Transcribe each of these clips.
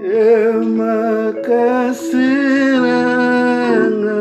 Terima kasih Rana.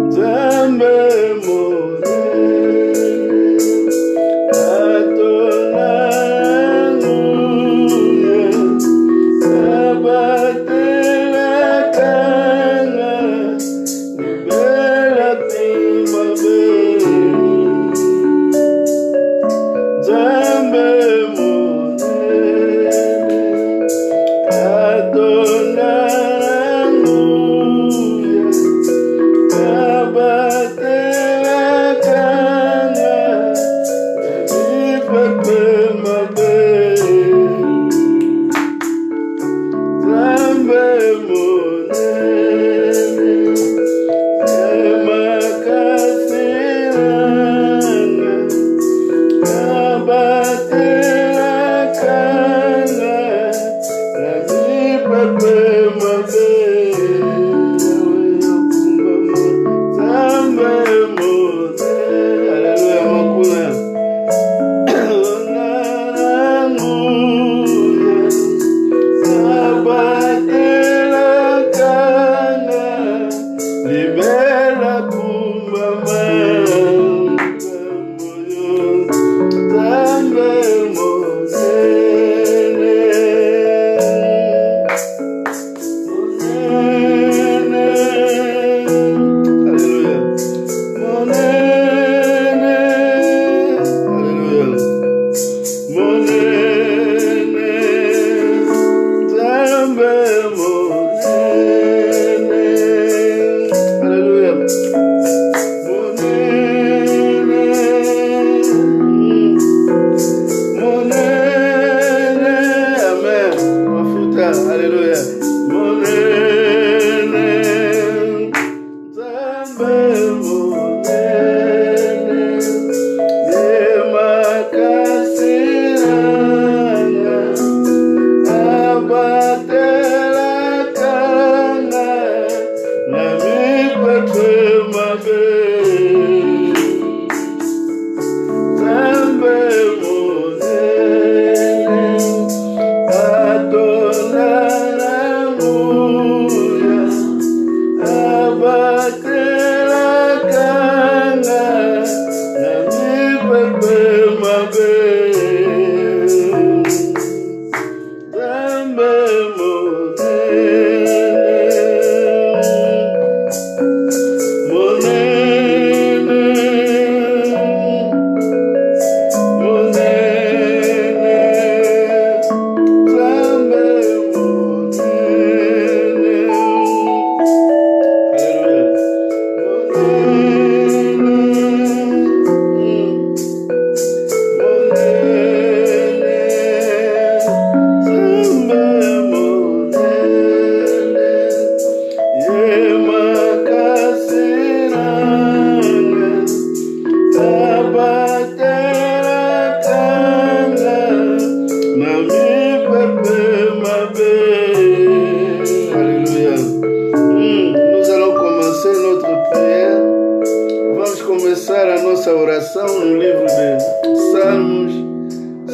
Zambe morene,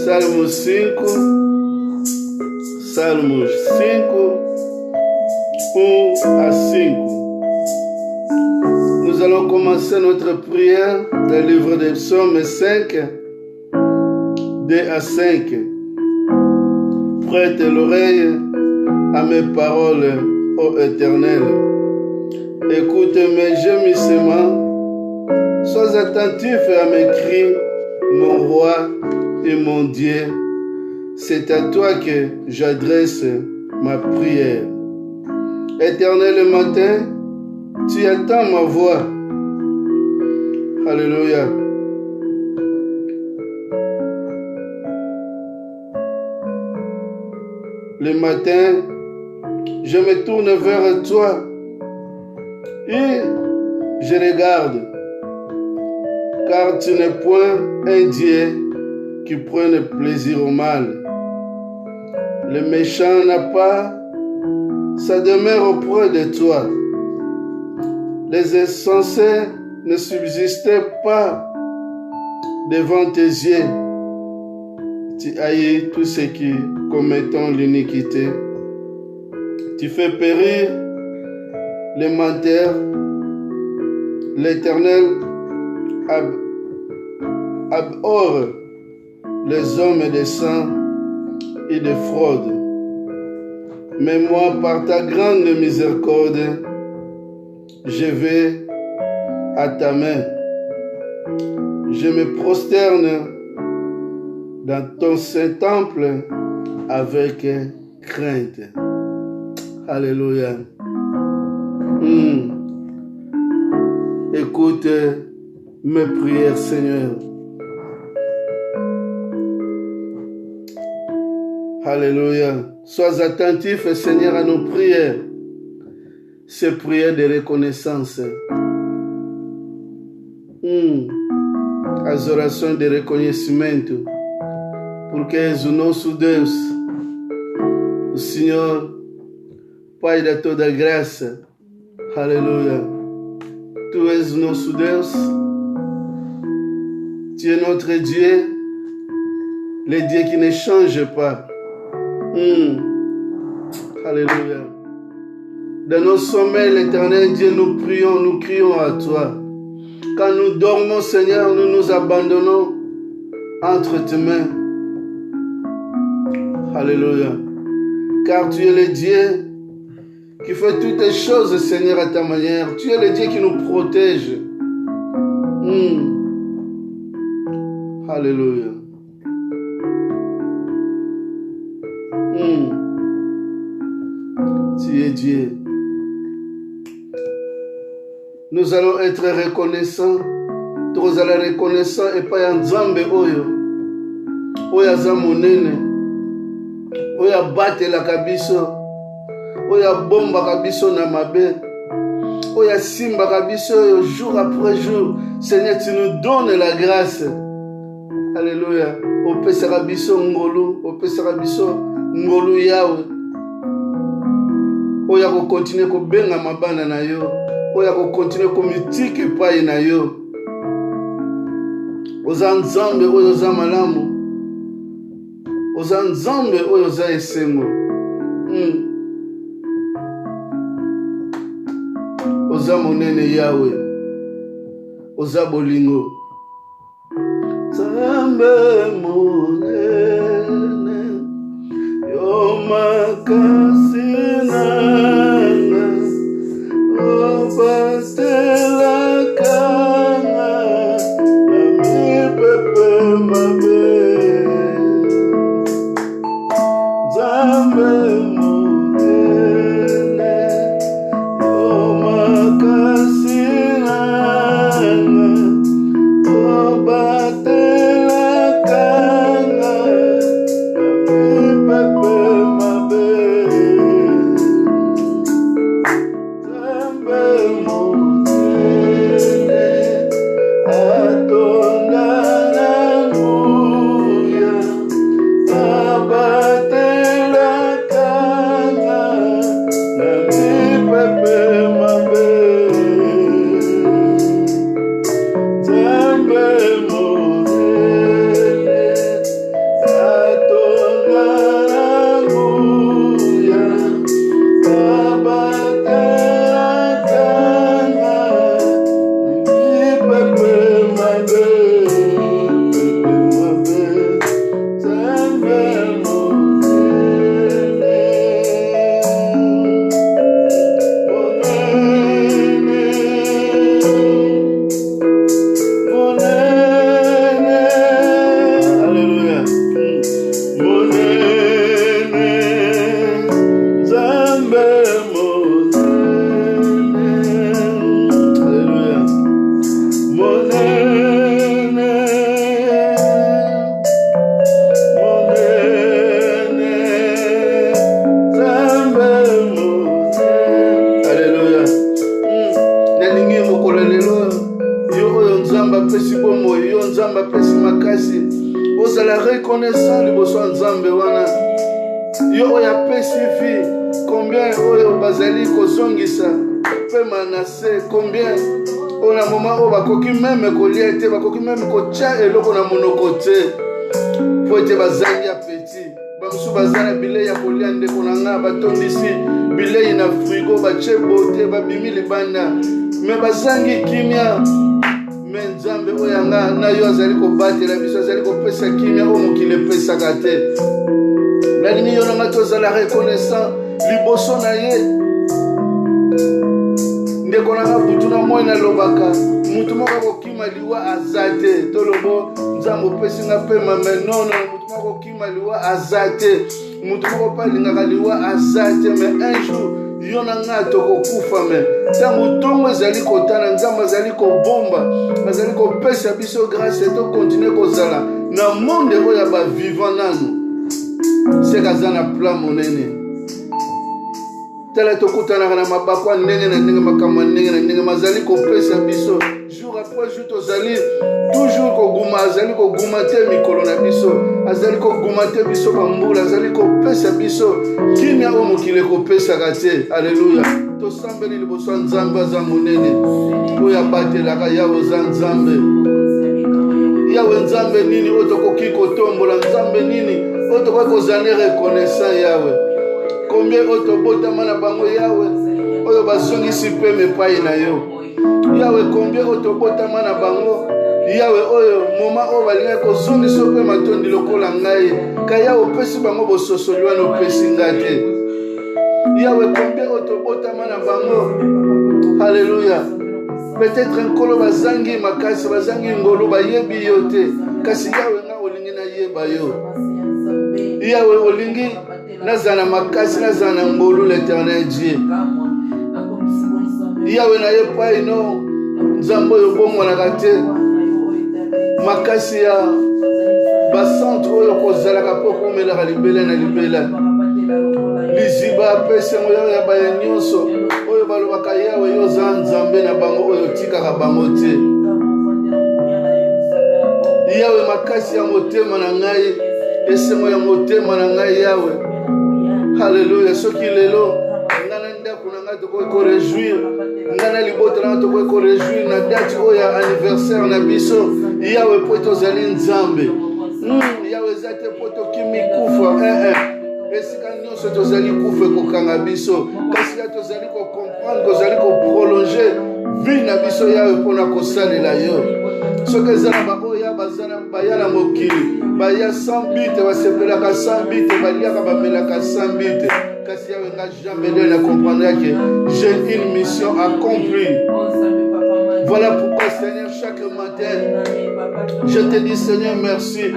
Salmos 5, Salmos 5, 1 à 5. Nous allons commencer notre prière dans le livre des Psaumes 5, 2 à 5. Prête l'oreille à mes paroles, ô Éternel. Écoute mes gémissements. Sois attentif à mes cris, mon roi et mon Dieu. C'est à toi que j'adresse ma prière. Éternel, le matin, tu attends ma voix. Alléluia. Le matin, je me tourne vers toi et je regarde, car tu n'es point un Dieu qui prenne plaisir au mal. Le méchant n'a pas sa demeure auprès de toi. Les insensés ne subsistaient pas devant tes yeux. Tu haïs tous ceux qui commettent l'iniquité. Tu fais périr les menteurs. L'Éternel abhorre les hommes de sang et de fraude. Mais moi, par ta grande miséricorde, je vais à ta main. Je me prosterne dans ton Saint-Temple avec crainte. Alléluia. Écoute mes prières, Seigneur. Alléluia. Sois attentif, Seigneur, à nos prières. Ces prières de reconnaissance. As orações de reconhecimento. Porque és o nosso Deus. O Senhor, Pai da toda graça. Alléluia. Tu és o nosso Deus. Tu es notre Dieu. Le Dieu qui ne change pas. Alléluia. Dans nos sommeils, l'Éternel Dieu, nous crions à toi. Quand nous dormons, Seigneur, nous nous abandonnons entre tes mains. Alléluia. Car tu es le Dieu qui fait toutes les choses, Seigneur, à ta manière. Tu es le Dieu qui nous protège. Alléluia. Tu es Dieu. Nous allons être reconnaissants. Nous allons être reconnaissants et pas en Nzambe oyo. Oyo aza monene. Oyo abatelaka biso. Oyo abombaka biso na mabe. Oyo asimbaka biso jour après jour. Seigneur, tu nous donnes la grâce. Alléluia. Opesaka biso ngolu. Opesaka biso ngolu yawe. Oyo akokontinue kobenga mabana na yo. Oyo akokontinue komitike epai na yo. Oza Nzambe oyo oza malamu. Oza Nzambe oyo oza esengo. Oza monene yawe. Oza bolingo. Nzambe monene. Yo makasi nanga. Obatelaka na mipepe mabe. Nzambe monene. Yo makasi nanga. Obatelaka na mipepe mabe. pesi makasi ozala reconnaissant liboso ya Nzambe wana yo oyo apesi vi combien oyo bazali kozongisa pema na se combien oyo na moma oyo bakoki meme kolia te bakoki meme kotia eloko na monoko te po ete bazangi apeti bamosusu baza na bilei ya kolia ndeko na nga batondisi bilei na frigo batie bote babimi libanda me bazangi kimia me Nzambe oyo yanga na yo azali kobatela biso azali kopesa kimia oyo mokili epesaka te nalingi yo nanga tozala reconnaissant liboso na ye ndeko nanga butu na moi nalobaka mutu moko kokima liwa aza te tolobo Nzambe opesi nga pema me nono mutu moko kokima liwa aza te mutu moko pa alingaka liwa aza te me un jour yo na nga tokokufa me ntango ntongo ezali kotana Nzambe azali kobomba azali kopesa biso grâce tokontinue kozala na monde oyo ya bavivant nanu seka aza na plan monene tala tokutanaka na mabakwa ndenge na ndenge makambo ndenge na ndenge mazali kopesa biso jour après jour tozali toujours koguma azali koguma te mikolo na biso azali koguma te biso bambula azali kopesa biso kimia oyo mokili ekopesaka te alleluya tosambeli liboso ya Nzambe aza monene oyo abatelaka yawe oza Nzambe yawe Nzambe nini oyo tokoki kotombola Nzambe nini oyo tokoki kozala reconnaissant yawe combien oyo tobotama na bango yawe oyo bazongisi mpe mepai na yo yawe combien oyo tobotama na bango yawe oyo moma oyo balingaki kozongisa mpe matondi lokola ngai ka yawe opesi bango bososoli wana opesi nga te yawe combien oyo tobotama na bango halleluya peut-être nkolo bazangi makasi bazangi ngolu bayebi yo te kasi yawe nga olingi nayeba yo yawe olingi nazana makasi nazana ngolu l'Éternel Dieu yawe na yepai no Nzambe oyo bongwanaka te makasi ya bacentre oyo kozalaka mpo komelaka libela na libela liziba apesengo yawe ya baye nyonso oyo balobaka yawe yo oza Nzambe na bango oyo otikaka bango te yawe makasi ya motema na ngai esengo ya motema na ngai yawe halleluya soki lelo ngana ndako na ngai tokoki korejuire ngana libota na ngai tokoki korejuire na date oyo ya anniversaire na biso yawe po tozali Nzambe yawe eza te po tokimi kufa esika nyonso tozali kufa ekokanga biso kasi ya tozali kocomprendre tozali koprolonge vie na biso yawe mpona kosalela yo soki eza na baoyo bazana baya na mokili baya 100 bite basepelaka 100 bite baliaka bamelaka 100 bite kasi yawe nga jamais de na comprendre que j'ai une mission accomplie. Voilà pourquoi Seigneur chaque matin je te dis Seigneur merci.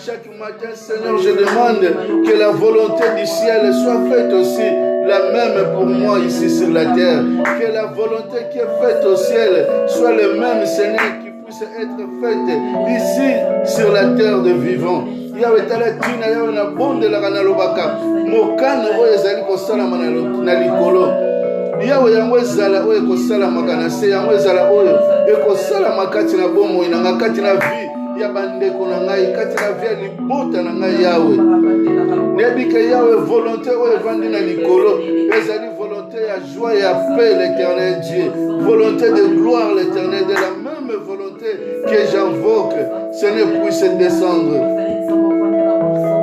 Chaque matin Seigneur je demande que la volonté du ciel soit faite aussi la même pour moi ici sur la terre. Que la volonté qui est faite au ciel soit le même Seigneur qui puisse être faite ici sur la terre de vivants. Yawe tala tina yawe na bonde la kana lobaka mokano oyo ezali kosalama na likolo yawe yango ezala oyo ekosalama kana se yango ezala oyo ekosalama kati na bomoi na kati na vie ya bandeko na ngai kati na vie ya libota na ngai yawe nebike yawe volonté oyo evandi na likolo ezali volonté ya joie ya paix l'Éternel Dieu, volonté de gloire l'Éternel, de la même volonté que j'invoque Seigneur puisse descendre.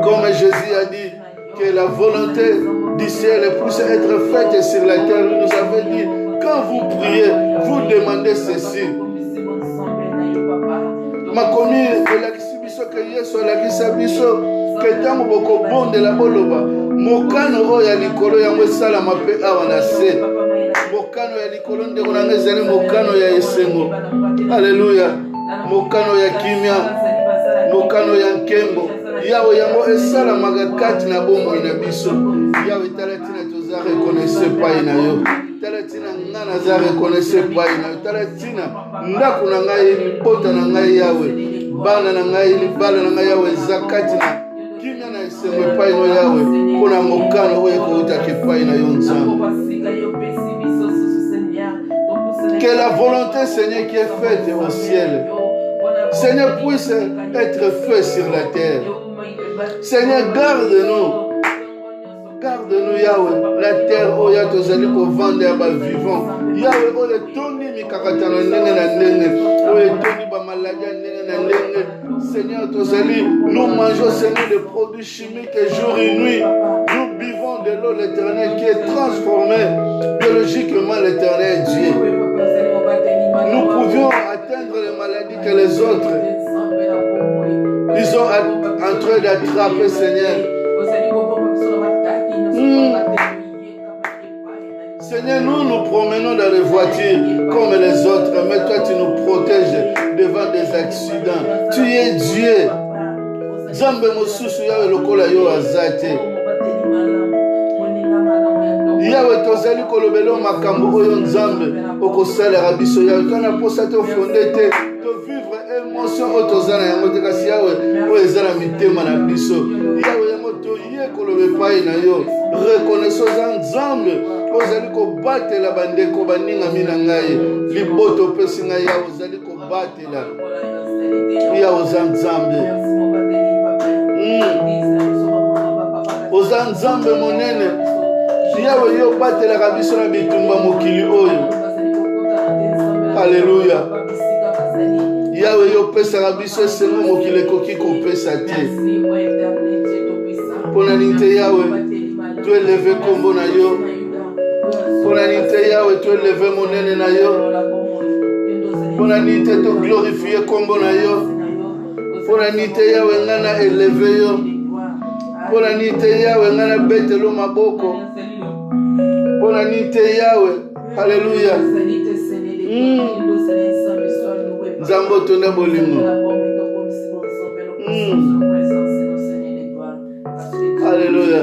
Comme Jésus a dit que la volonté du ciel puisse être faite sur la terre, il nous avait dit, quand vous priez, vous demandez ceci. Makomi elakisi biso ke Yesu alakisa biso ke tango bokobondela boloba mokano oyo ya likolo yango esalama mpe awa na se. Mokano ya likolo ndeko na ngai ezali mokano ya esengo. Alleluya. Mokano ya kimia, mokano ya nkembo yawe yango esalamaka kati na bomoi na biso. Yawe tala tina toza reconnaisse pai na yo, tala tina nga naza reconnaisse pai na yo, tala tina ndako na ngai libota na ngai yawe, bana na ngai libala na ngai yawe eza kati na kimia na esengo epai no yawe mpona mokano oyo ekoutaka epai na yo Nzambe. Que la volonté Seigneur qui est faite au ciel Seigneur, puisse être fait sur la terre. Seigneur, garde-nous. Garde-nous, Yahweh. La terre, oh Yahweh, tozali kovanda ya vivant. Yahweh, oh le tondi mikakata na ndenge na ndenge. Oh le tondi ba maladie ndenge na ndenge. Seigneur, tozali, nous mangeons, Seigneur, des produits chimiques jour et nuit. Nous buvons de l'eau, l'Éternel, qui est transformée biologiquement, l'Éternel Dieu. Nous pouvions atteindre les maladies que les autres, ils sont en train d'attraper, Seigneur. Seigneur, nous nous promenons dans les voitures comme les autres, mais toi tu nous protèges devant des accidents. Tu es Dieu. Zambe mosusu yawe lokola yo azate. Yawe tozali kolobelo makambo oyo nzambe okosalera biso yawe kana posa to fondé te to vivre émotion oyo tozala yango te kasi yawe oyo ezala mitema na biso yawe yango toye koloba epai na yo reconnaissance za nzambe ozali kobatela bandeko baningami na ngai liboto opesi ngai yawe ozali kobatela yawe oza nzambe oza nzambe monene yawe yo batelaka biso na bitumba mokili oyo. Alléluia. Yawe yo pesaka biso esengo mokili ekoki kopesa te. Mpona nini te yawe toeleve kombo na yo. Mpona nini te yawe toeleve monene na yo. Mpona nini te toglorifie kombo na yo. Mpona nini te yawe nga na eleve yo. Mpona nini te yawe nga na betelo maboko. Mpona nini te yawe. Haleluya. Nzambe otonda bolingo. Haleluya.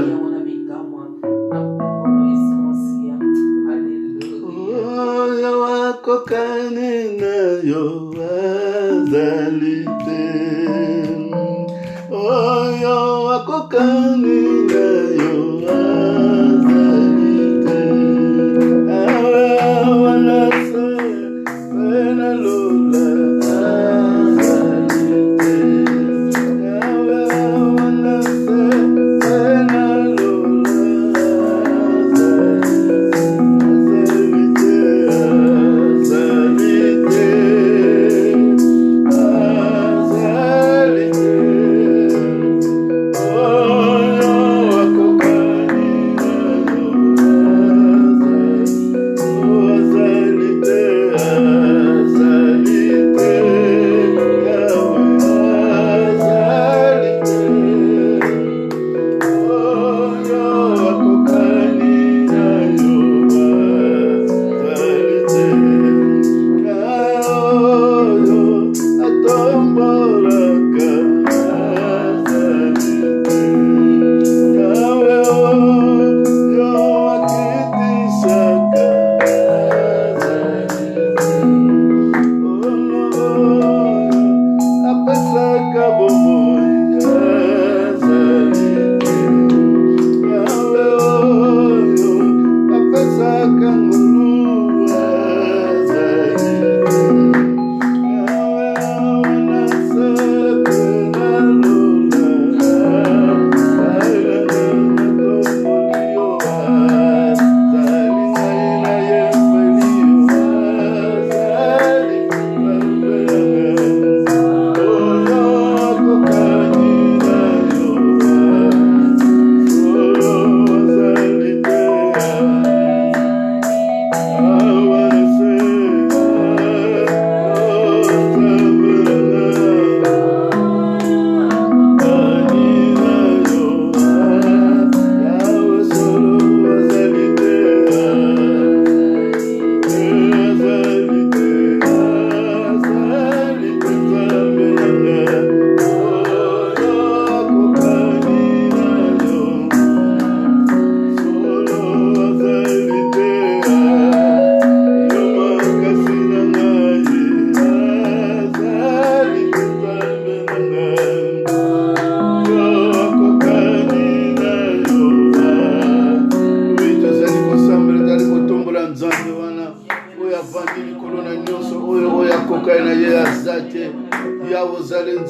Oyo wakokani na yo azali te. Oyo wakokani na yo azali te. Awe wana se pena lola azali te. Awe wana se pena lola azali te. Azali te. Azali te. Oh,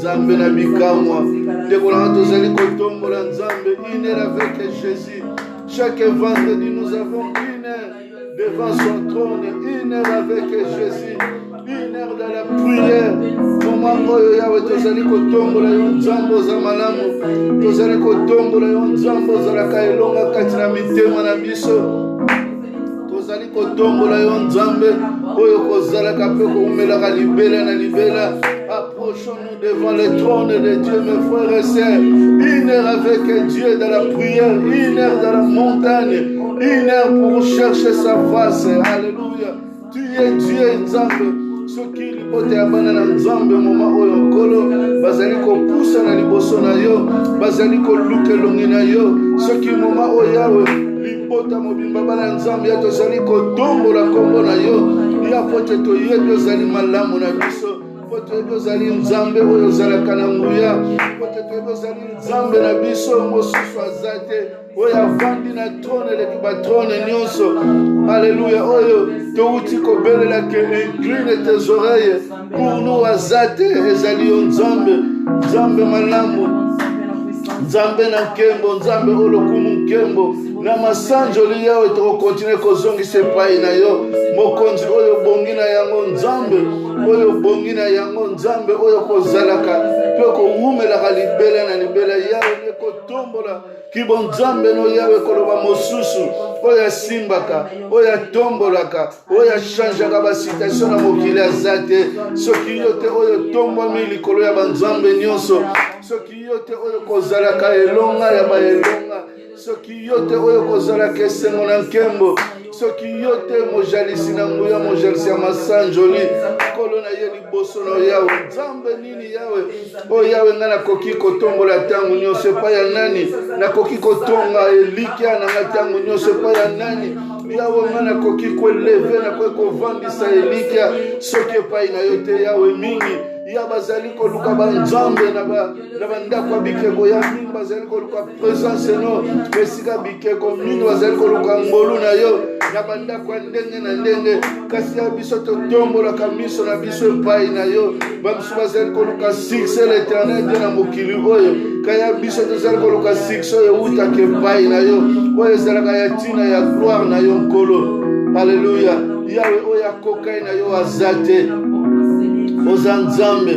Nzambe na bikamwa. Dekola tozali kotombola Nzambe, une heure avec Jésus. Chaque vendredi, nous avons une heure devant son trône, une heure avec Jésus, une heure dans la prière. Moment oyo yawe tozali kotombola yo Nzambe oza malamu, tozali kotombola yo Nzambe ozalaka elonga kati na mitema na biso, tozali kotombola yo Nzambe oyo kozalaka mpe koumelaka libela na libela. Approchons-nous devant le trône de Dieu, mes frères et sœurs. Une heure avec Dieu dans la prière, une heure dans la montagne, une heure pour chercher sa face. Alléluia. Tu es Dieu, Nzambe. Ce qui lipote abana na Nzambe moment oyo nkolo bazali kopusa na liboso na yo, bazali koluka elongi na yo. Ce qui moment oyo yawe libota mobimba bana Nzambe ya tozali kotombola kombo na yo. Ya pote toyebi ozali malamu na biso. Pote ozali Nzambe oyo ozalaka na nguya. Pote ozali Nzambe na biso mosusu azate oyo avandi na trône eleki batrône nyonso. Alléluia. Oyo touti kobelela ke incline tes oreilles pour nous azate ezali yo Nzambe. Nzambe malamu, Nzambe na nkembo, Nzambe olokumu nkembo na masanjoli yawe tokokontinue kozongisa epai na yo. Mokonzi oyo bongi na yango Nzambe, oyo bongi na yango Nzambe oyo kozalaka mpe kowumelaka libela na libela yawe nekotombola kibo Nzambe no yawe koloba mosusu oyo asimbaka, oyo atombolaka, oyo achangeaka basitation na mokili aza te. Soki yo te oyo tombwami likolo ya banzambe nyonso, soki yo te oyo kozalaka elonga ya baelonga, soki yo te oyo kozalaka esengo na nkembo, soki yo te mojalisi na nguya, mojalisi ya masanjoli kolo na ye liboso na yawe. Nzambe nini yawe oyo yawe nga nakoki kotombola ntango nyonso epai ya nani? Nakoki kotonga elikya na nga ntango nyonso epai ya nani? Yawe nga nakoki koleve, nakoki kovandisa elikya soki epai na yo te yawe. Mingi ya bazali koluka banzambe na bandako ya bikeko ya mingi, bazali koluka presence no esika bikeko mingi, bazali koluka ngolu na yo na bandako ya ndenge na ndenge. Kasi ya biso totombolaka miso na biso epai na yo. Bamiso bazali koluka succès l'éternel Dieu na mokili oyo. Kaya biso tozali koluka succès oyo eutaka epai na yo, oyo ezalaka ya ntina ya gloire na yo nkolo. Alléluia. Yawe oyo akokai na yo aza te. Oza Nzambe,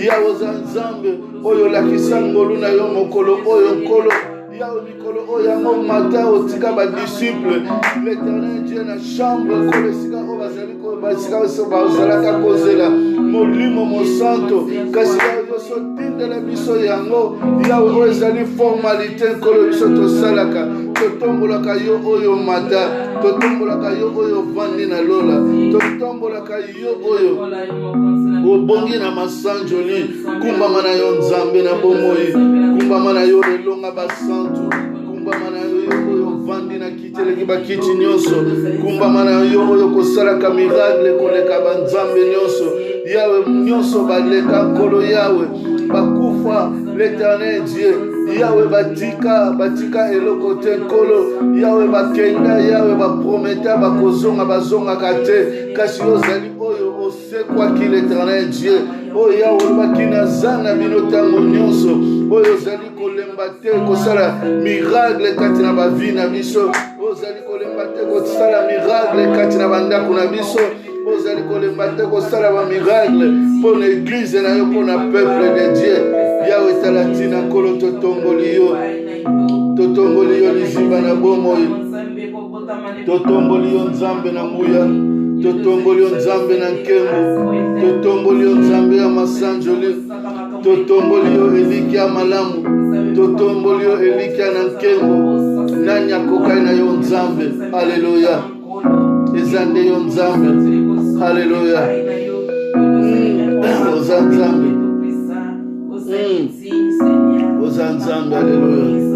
yawe oza Nzambe oyo lakisa ngolu na yo mokolo oyo nkolo. Yawe mikolo oyo yango mata otika badisciple l'éternel Dieu na chambre kolo esika oyo bazalaka kozela molimo mosanto. Kasi yawe nyonso tindela biso yango. Yawe oyo ezali formalité nkolo biso tosalaka. Totombolaka yo oyo mata, totombolaka yo oyo vandi na lola, totombolaka yo oyo obongi na masanjoli. Kumbama na yo Nzambe na bomoi, kumbama na yo elonga basantu, kumbama na yo oyo vandi na kiteleki bakiti nyonso, kumbama na yo oyo kosalaka miracle koleka banzambe nyonso. Yawe nyonso baleka nkolo yawe bakufa l'éternel Dieu. Yawe batika eloko te nkolo. Yawe bakenda, yawe baprometa bakozonga bazongaka te. Kasi ozali oyo osekwaki l'éternel Dieu. Oyo yawe olobaki naza na bino ntango nyonso. Oyo ozali kolemba te kosala miracle kati na bavi na biso. Ozali kolemba te kosala miracle kati na bandako na biso. Ozali kolemba te kosala ba miracle pour l'église na yo, pour na peuple de Dieu. Yawe talatina nkolo totomboli yo liziba na bomoi, totomboli yo Nzambe na nguya, totomboli yo Nzambe na nkembo, totomboli yo Nzambe ya masanjoli, totomboli yo elikya malamu, totomboli yo elikya na nkembo. Nani akokai na yo Nzambe? Alléluia. Ezande yo Nzambe. Alléluia. Oza Nzambe. Oza Nzambe. Alléluia.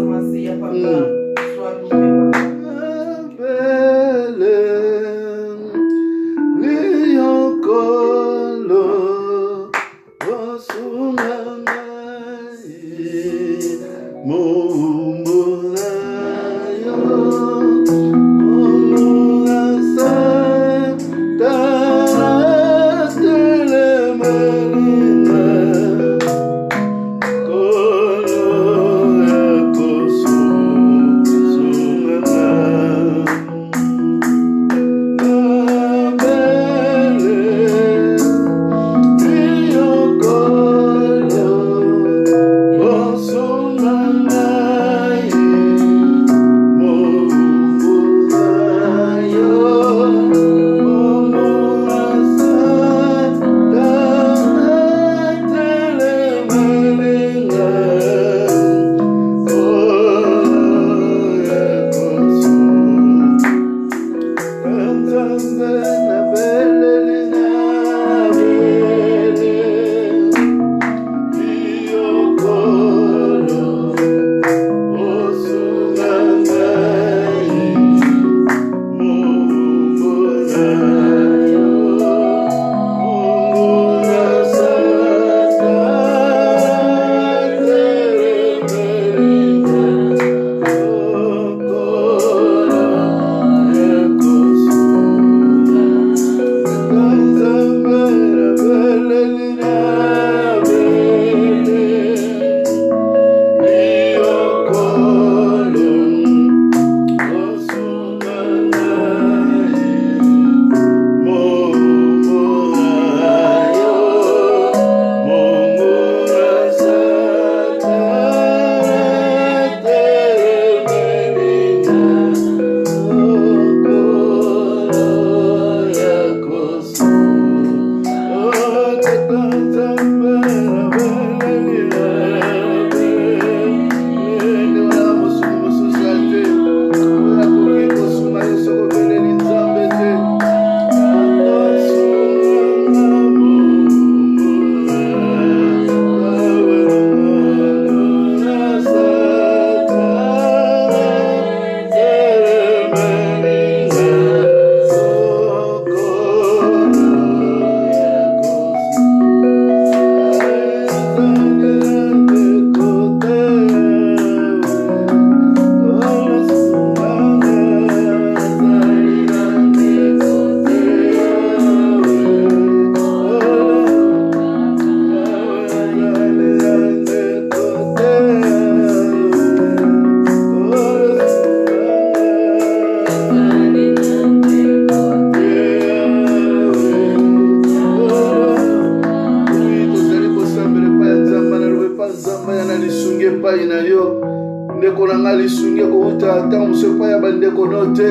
ndeko na nga lisungi kouta ntango mosu epai ya bandeko no te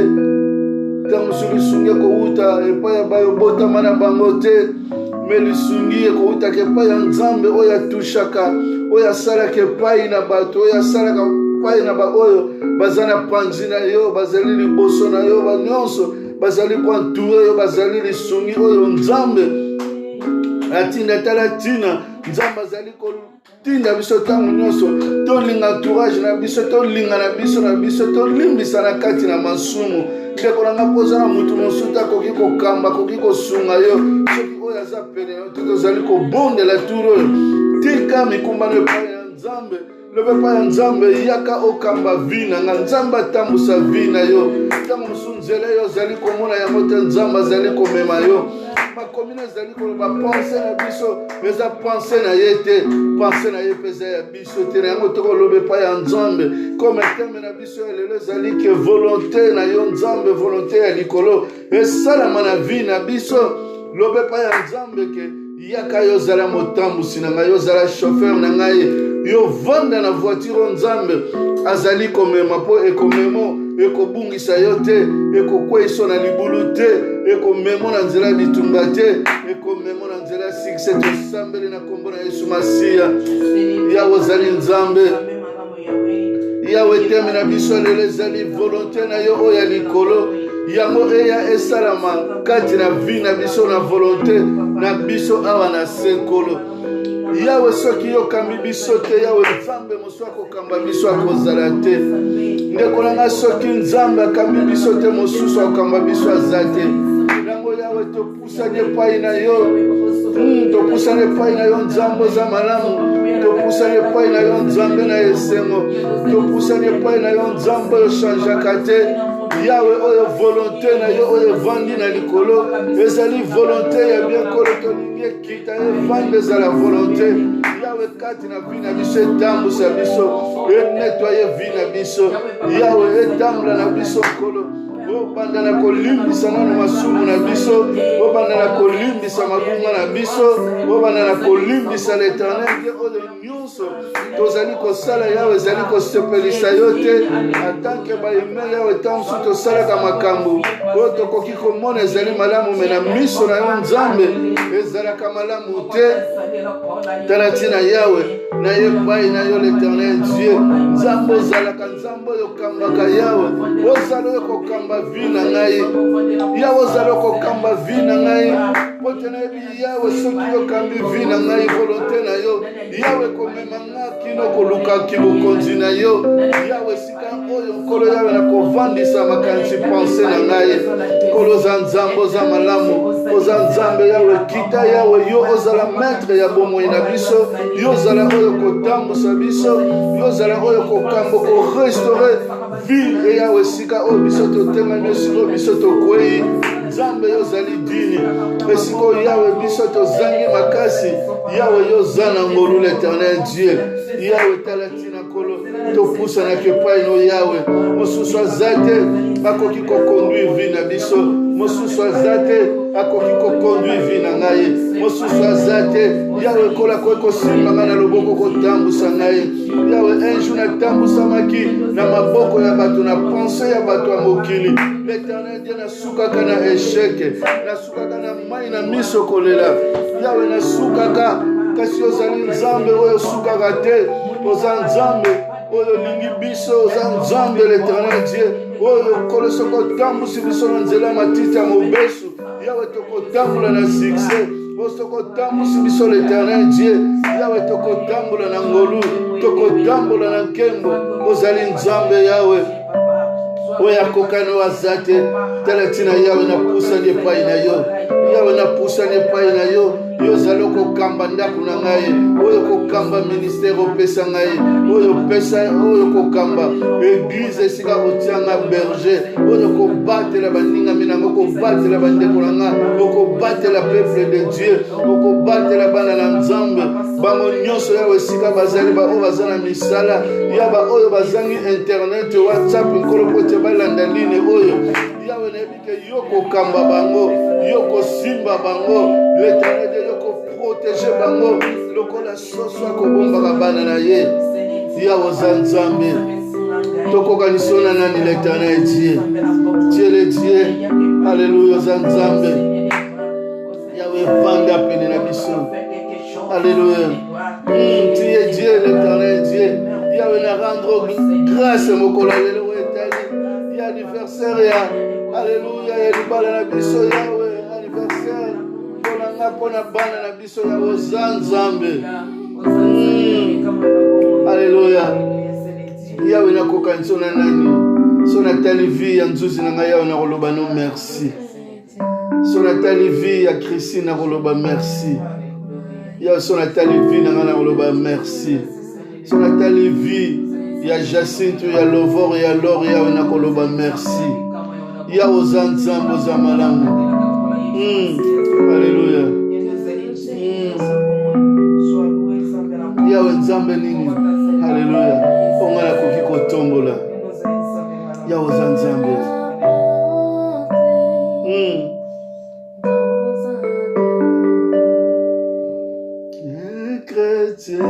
ntango mosu lisungi kouta epai ya bayobotama na bango te me lisungi ekoutaka epai ya nzambe oyo atushaka oyo asalaka epai na bato oyo asalaka epai na baoyo baza na panzi na yo bazali liboso na yo banyonso bazali koentoure yo bazali lisungi oyo nzambe atinda tala tina nzambe azali kotinda biso ntango nyonso tolinga entourage na biso tolinga na biso tolimbisa na kati na masumu ndeko na nga mpoza na mutu mosusu akoki kokamba akoki kosunga yo soki oyo aza pene na to tozali kobondela turo oyo tika mikumbano epai ya nzambe lobe epai ya nzambe yaka okamba vi na nga nzambe atambusa vi na yo ntango mosusu nzela yo ozali komona yango te nzambe azali komema yo makomina ezali koloba pense na biso eza pense na ye te pense na ye mpe eza ya biso te na yango tokoloba epai ya nzambe comme terme na biso ya lelo ezali ke volonté na yo nzambe volonté ya likolo esalama na vi na biso loba epai ya nzambe ke yaka yo ozala motambusi na ngai yo ozala chauffeur na ngai yo vanda na voiture nzambe azali komema mpo ekomemo ekobungisa yo te ekokweisa na libulu te ekomemo na nzela bitumba te ekomemo na nzela succès tosambeli na kombo na Yesu Masiya yawe ozali nzambe yawe teme na biso lelo ezali volonté na yo oyo ya likolo yango eya esalama kati na vi na biso na volonté na biso awa na senkolo yawe soki yokambi biso te yawe nzambe mosu akokamba biso akozala te ndeko na nga soki nzambe akambi biso te mosusu akokamba biso aza te yango yawe topusani epai na yo topusani epai na yo nzambe oza malamu topusani epai na yo nzambe na esengo topusani epai na yo nzambe oyo changeaka te yawe oyo volonté na yo oyo evandi na likolo ezali volonté ya biekolo tolingi ekita evandi ezala volonté yawe kati na vi na biso etambusa biso enetwaye vi na biso yawe etambula na biso nkolo obanda na kolimbisa nano masumu na biso obanda na kolimbisa mabunga na biso obanda na kolimbisa l'éternel te oyo nyonso tozali kosala yawe ezali kosepelisa yo te atanke bayemeli yawe ntango mosusu tosalaka makambo oyo tokoki komona ezali malamu me na miso na yo nzambe ezalaka malamu te tala ntina yawe na ye epai na yo l'éternel dieu nzambe ozalaka nzambe oyo okambaka yawe ozala oyo kokamba vi na ngai yawe ozala oyo kokamba vi na ngai po te nayebi yawe soki yokambi vi na ngai volonté na yo yawe komema nga kino kolukaki bokonzi na yo yawe sika oyo nkolo yawe na kovandisa makanisi pense na ngai nkolo oza nzambe oza malamu oza nzambe yawe kita yawe yo ozala maître ya bomoi na biso yo ozala oyo kotambusa biso yo ozala oyo kokamba korestore vi yawe sika oyo biso totengami esika oyo biso tokwei nzambe yo ozali dini esika oyo yawe biso tozangi makasi yawe yo oza na ngolu l'éternel dieu yawe tala ntina nkolo topusanaka epai no yawe mosusu aza te akoki kokonduire vi na biso mosusu aza te akoki kokonduire vi na ngai mosusu aza te yawe nkolo akoki kosimba ngai na loboko kotambusa ngai yawe un jour natambusamaki na maboko ya bato na pense ya bato ya mokili l'éternel dieu nasukaka na échec nasukaka na mai na miso kolela yawe nasukaka kasi ozali nzambe oyo osukaka te oza nzambe oyo olingi biso oza nzambe l'éternel dieu oyo nkolo soki otambusi biso na nzela matiti ya mobesu yawe tokotambola na succès oyo soki otambusi biso l'éternel dieu yawe tokotambola na ngolu tokotambola na nkembo ozali nzambe yawe oyo akokani oyo aza te tala ntina yawe napusani epai na yo yawe napusani epai na yo yo ozali okokamba ndako na ngai oyo kokamba ministère opesa ngai oyo opesa oyo kokamba église esika kotianga berger oyo kobatela baningami nango kobatela bandeko na nga okobatela peuple de dieu okobatela bana na nzambe bango nyonso yawe esika bazali baoyo baza na misala yaba oyo bazangi internet whatsapp nkolo po te balanda line oyo yawe nayebi ke yo kokamba bango yo kosimba bango l'éternel de yo koprotege bango lokola soso akobombaka bana na ye yawe oza nzambe kokanisona nani l'éternel Dieu. Dieu le Dieu. Alléluia Zanzambe. Yahweh vanda pene na biso. Alléluia. Tu es Dieu l'éternel Dieu. Yahweh na rendre grâce mokolo lelo etali. Il y a anniversaire ya. Alléluia ya libala na biso Yahweh anniversaire. Pona pona bana na biso Yahweh Zanzambe. Alléluia. Yahweh na kokanisona nani. So natali vie ya nzuzi na ngai Yahweh na koloba no merci. So natali vie ya Christine na koloba merci. Yahweh so natali vie na ngai na koloba merci. So natali vie ya Jacinto ya Lovor ya Lor Yahweh na koloba merci. Yahweh Zanzambo za malamu. Alléluia. Yahweh Nzambe nini. Alléluia. Ongala koki kotombola. Yahweh Zanzambe. Chrétien,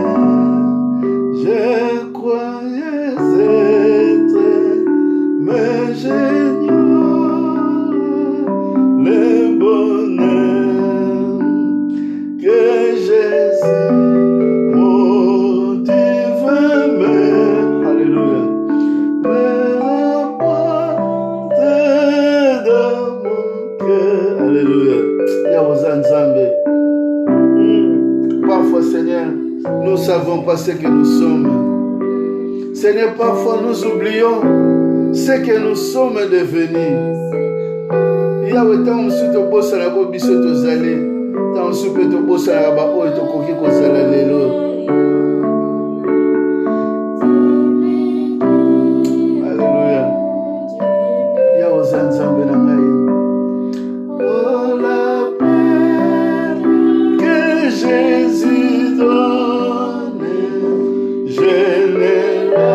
je croyais être, mais j'ignore le bonheur que Jésus, mon divin Maître, alléluia, me rapporte dans mon cœur, alléluia. Yahweh Zanzambe. Parfois, Seigneur, nous ne savons pas ce que nous sommes. Seigneur, parfois nous oublions ce que nous sommes devenus. Yahweh, tant que tu bosses à la biso tozali, tant que tu bosses à la bao et tu koki kozala lelo. Alléluia. Yahweh Zanzambe na ngai. Oh la paix que Jésus donne, je ne la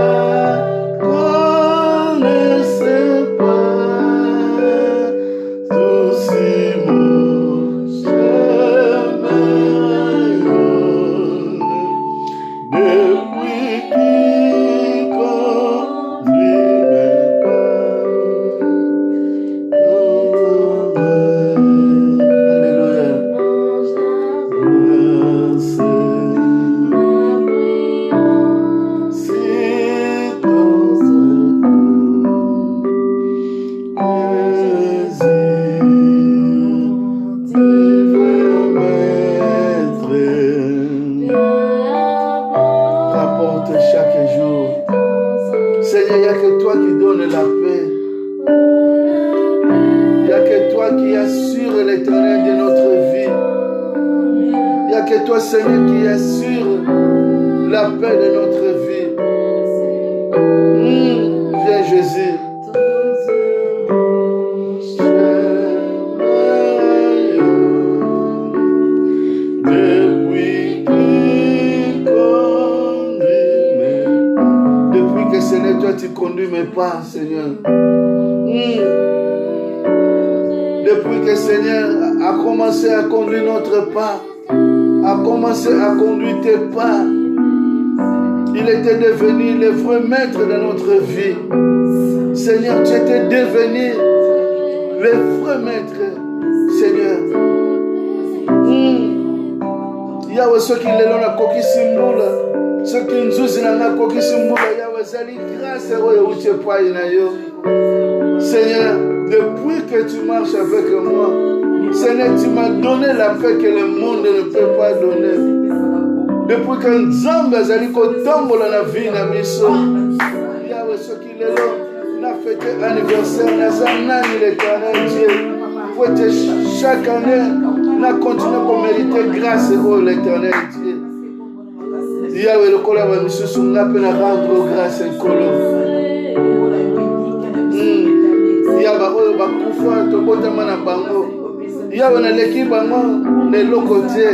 connaissais pas. Tout si mon chemin depuis qui conduit mes pas. Alléluia. Si ton rapporte chaque jour. Seigneur, il n'y a que toi qui donne la paix. Il n'y a que toi qui assure l'éternel de notre vie. Il n'y a que toi, Seigneur, qui assure la paix de notre vie. Viens, Jésus. Depuis que Seigneur, toi tu conduis mes pas, Seigneur. Depuis que Seigneur a commencé à conduire notre pas, a commencé à conduire tes pas, il était devenu le vrai maître de notre vie. Seigneur, tu étais devenu le vrai maître, Seigneur. Yahweh, ceux qui l'ont na koki simbula, ceux qui nzuzi na koki simbula, Yahweh, zali grâce oyo uche pai na yo. Seigneur, depuis que tu marches avec moi, Seigneur, tu m'as donné la paix que le monde ne peut pas donner. Depuis que Nzambe azali kotambola na vie na biso, Yahweh, ceux qui l'ont na fêté anniversaire na zanani l'éternel Dieu. Pour que chaque année, na continue pour mériter grâce au l'éternel Dieu. Yahweh, le kola va misusu na pe na rendre grâce ekolo. Yahweh oyo bakufa tobotama na bango. Yahweh na leki bango ne lokote.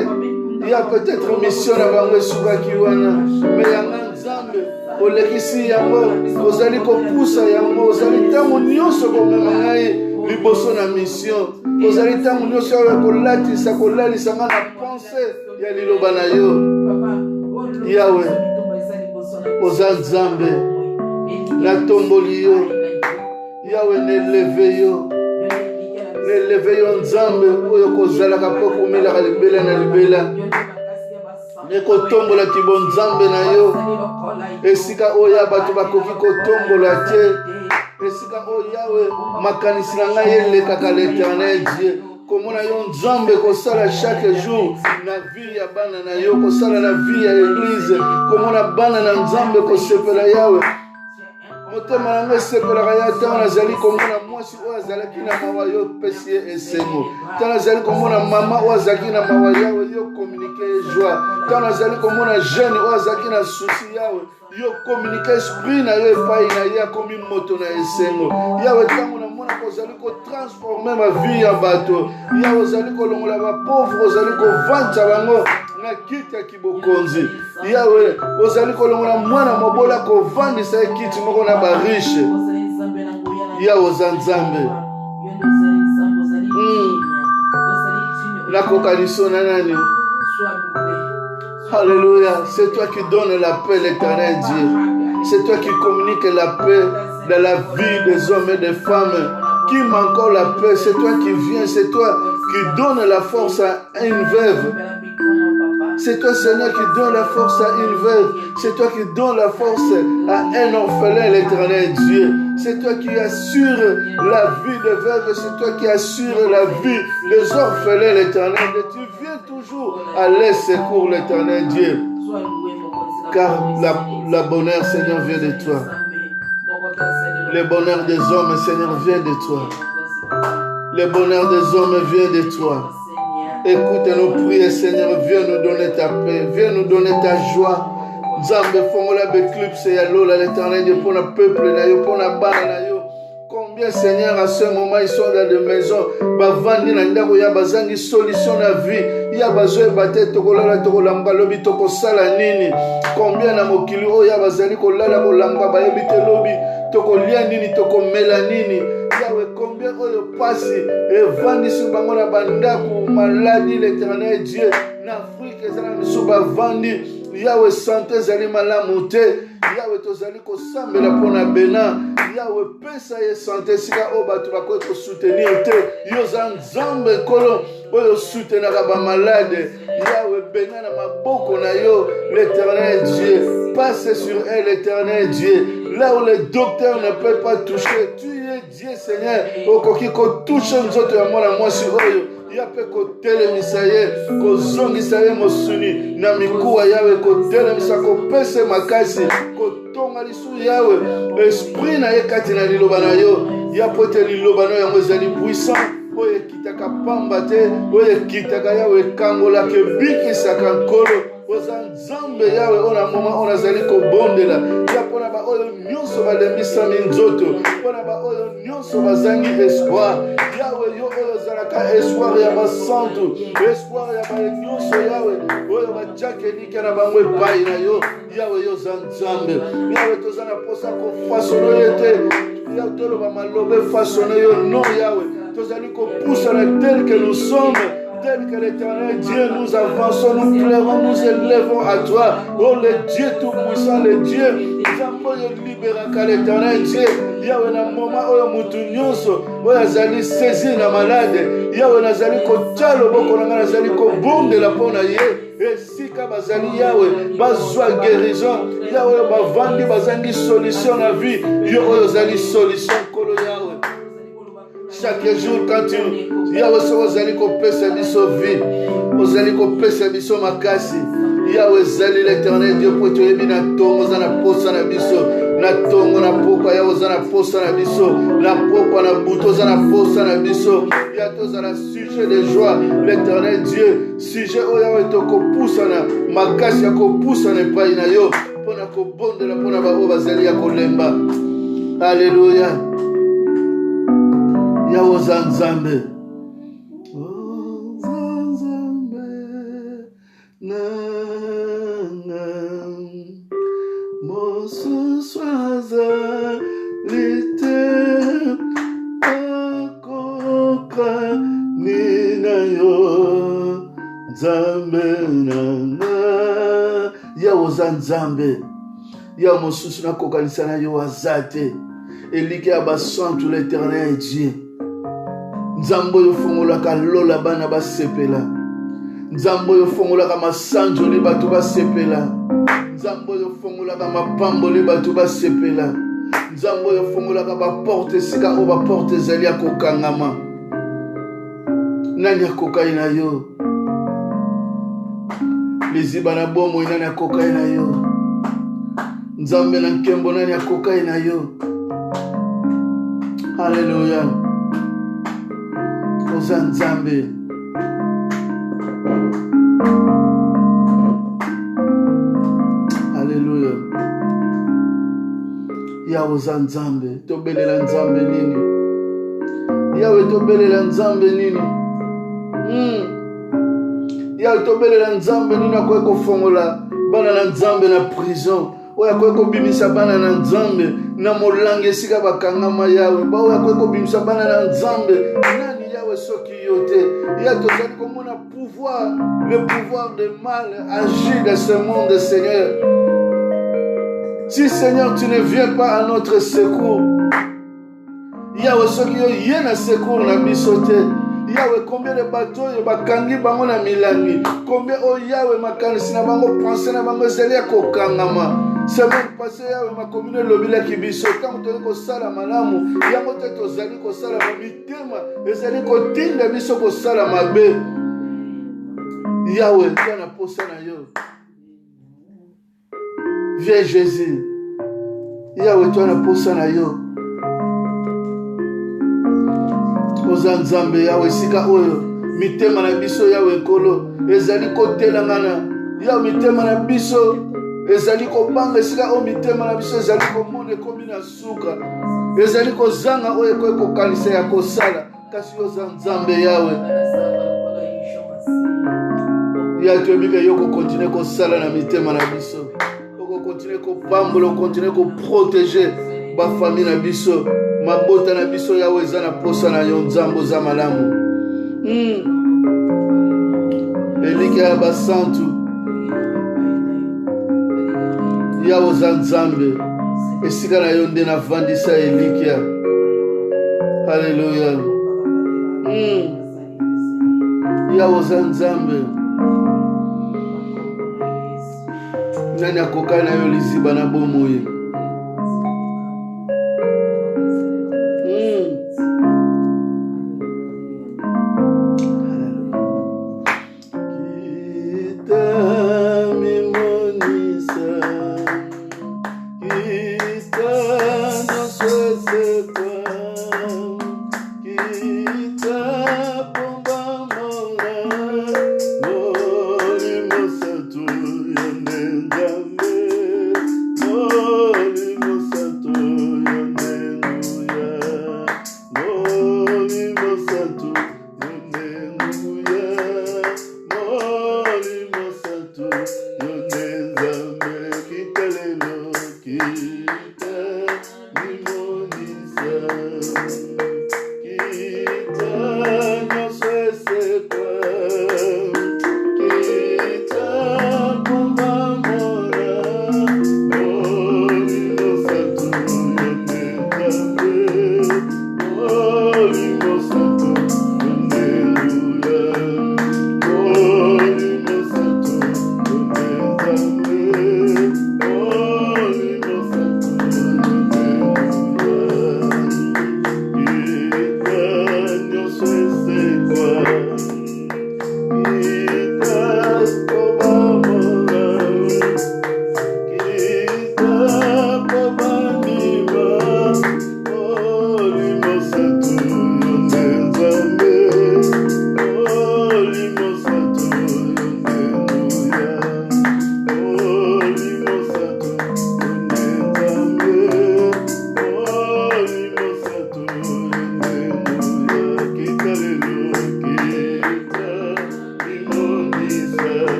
Il y a peut-être mission na bango esukaki wana. Mais yanga Nzambe olekisi yango ozali kopusa yango ozali tango nyonso komema ngai liboso na mission. Ozali tango nyonso ya kolalisa nga na pensée ya liloba na yo. Yahweh oza Nzambe natomboli yo yawe neleve yo nzambe oyo kozalaka mpo komelaka libela na libela nekotombola kibo nzambe na yo esika oyo bato bakoki kotombola te esika oyo yawe makanisi na ngai elekaka l'Éternel Dieu komona yo nzambe kosala chaque jour na vie ya bana na yo kosala na vie ya église komona bana na nzambe kosepela yawe motema na ngai esepelaka ya ntango nazali komona mwasi oyo azalaki na mawa yo pesi ye esengo ntango nazali komona mama oyo azalaki na mawa yawe yo komunike ye joie ntango nazali komona jeune oyo azalaki na susi yawe yo komunike esprit na yo epai na ye akomi moto na esengo yawe ntango namona kozali kotransforme ma vie ya bato yawe ozali kolongola bapauvre ozali kovanja bango na kiti ya kibokonzi yawe ozali kolongola mwana mobola kovandisa ye kiti moko na barishe yawe oza nzambe nakokaliso na nani. Alléluia, c'est toi qui donnes la paix, l'Éternel Dieu. C'est toi qui communiques la paix dans la vie des hommes et des femmes. Qui manque la paix, c'est toi qui viens, c'est toi qui donnes la force à une veuve. C'est toi, Seigneur, qui donne la force à une veuve. C'est toi qui donne la force à un orphelin, l'Éternel Dieu. C'est toi qui assure la vie des veuves. C'est toi qui assure la vie des orphelins, l'Éternel Dieu. Tu viens toujours à leur secours, l'Éternel Dieu. Car la bonheur, Seigneur, vient de toi. Le bonheur des hommes, Seigneur, vient de toi. Le bonheur des hommes vient de toi. Écoute nos prières, Seigneur, viens nous donner ta paix, viens nous donner ta joie. Nzambe fongola beclipse ya lola l'Éternel Dieu pour le peuple na yo, pour la bana na yo. Combien, Seigneur, à ce moment ils sont dans des maisons, bavandi na ndako ya bazangi solution na vie. Ya bazoe bate tokolala tokolamba lobi tokosala nini? Combien na mokili oyo ya bazali kolala kolamba bayebi te lobi tokolia nini tokomela nini? Yawe combien oyo pasi evandisi bango na bandako maladi l'Éternel Dieu na Afrique ezala misu bavandi yawe santé ezali malamu te yawe tozali kosambela mpona bena yawe pesa ye santé sika oyo bato bakoki kosoutenir te yo oza nzambe nkolo oyo soutenaka bamalade yawe bena na maboko na yo l'Éternel Dieu passe sur elle l'Éternel Dieu là où les docteurs ne peuvent pas toucher tu es Dieu Seigneur okoki kotouche nzoto ya mwana mwasi oyo yape kotelemisa ye kozongisa ye mosuni na mikuwa yawe kotelemisa kopese makasi kotonga lisu yawe esprit na ye kati na liloba na yo ya po ete liloba na yo yango ezali puissant oyo ekitaka pamba te oyo ekitaka yawe ekangolaka ebikisaka nkolo oza nzambe yawe oyo na moma oyo nazali kobondela ya mpona baoyo nyonso balembisami nzoto mpona baoyo nyonso bazangi espoir yawe yo oyo ozalaka espoir ya basantu espoir ya baye nyonso yawe oyo batiakelika na bango epai na yo yawe yo oza nzambe yawe toza na posa kofasono ye te yawe toloba maloba efasono yo no yawe tozali kopusana tel que nous sommes tel que l'Éternel Dieu nous avançons, nous pleurons, nous élevons à toi. Oh le Dieu tout-puissant, le Dieu, nous libérons l'Éternel Dieu. Yahweh na moment où mutu nyonso, où azali saisi na malade. Yahweh nazali kotia loboko na nazali kobondela pona ye. Esika bazali Yahweh, bazwa guérison. Yahweh bavandi bazangi solution na vie. Yo ozali solution kolo Yahweh. Chaque jour quand tu Yahweh ozali kopesa biso vie ozali kopesa biso makasi Yahweh zali l'Éternel Dieu po toyebi na tongo za na posa na biso na tongo na pokwa Yahweh za na posa na biso na pokwa na buto za na posa na biso ya toza na sujet de joie l'Éternel Dieu sujet o Yahweh to kopusa na makasi ya kopusa na epai na yo pona kobondela pona bao bazali ya kolemba. Alléluia. Yahweh Nzambe Nzambe nanga mosu swaza lite akoka ninayo Nzambe nanga Yahweh Nzambe ya mosusu nakokanisa na yo aza te. Eliki ya basantu l'Éternel est Dieu. Nzambe oyo fongolaka lola bana basepela. Nzambe oyo fongolaka masanjoli bato basepela. Nzambe oyo fongolaka mapamboli bato basepela. Nzambe oyo fongolaka baporte esika oyo baporte ezali akokangama. Nani akokai na yo? Liziba na bomoi nani akokai na yo? Nzambe na nkembo nani akokai na yo? Alléluia. Oza Nzambe. Alléluia. Yawe oza Nzambe. Tobelela Nzambe nini? Yawe tobelela Nzambe nini? Yawe tobelela Nzambe nini akoki kofongola bana na Nzambe na prison. Oya akoki kobimisa bana na Nzambe na molanga esika bakangama Yawe. Oya akoki kobimisa bana na Nzambe. Nani Yawe soki yo te? Ya tozali komona pouvoir, le pouvoir de mal agit dans ce monde, Seigneur. Si Seigneur tu ne viens pas à notre secours, Yawe soki yo ye na secours na biso te. Yawe combien de bateaux yo bakangi bango na milangi, combien o Yawe makanisi na bango pensé na bango ezali kokangama. Semaine passée Yawe ma commune lobila kibiso quand tozo kosala malamu yango te tozali kosala mitema ezali kotinda biso kosala mabe. Yawe tana posa na yo. Viens Jésus. Yawe tana posa na yo. Oza Nzambe Yawe sika oyo mitema na biso Yawe nkolo ezali kotelangana. Yawe mitema na biso ezali kobanga sika oyo mitema na biso ezali komona ekomi na suka. Ezali kozanga oyo ekoki kokanisa ya kosala kasi oza Nzambe Yawe. Ya tobika yo kokontinue kosala na mitema na biso. Oko continue kopambola, continue koprotéger ba famille na biso. Mabota na biso Yawe eza na posa na yo Nzambe za malamu. Eliki ya basantu Yawe za Nzambe esika na yo nde na vandisa elikia. Haleluya. Yawe za Nzambe. Nani akokai na yo liziba na bomoi?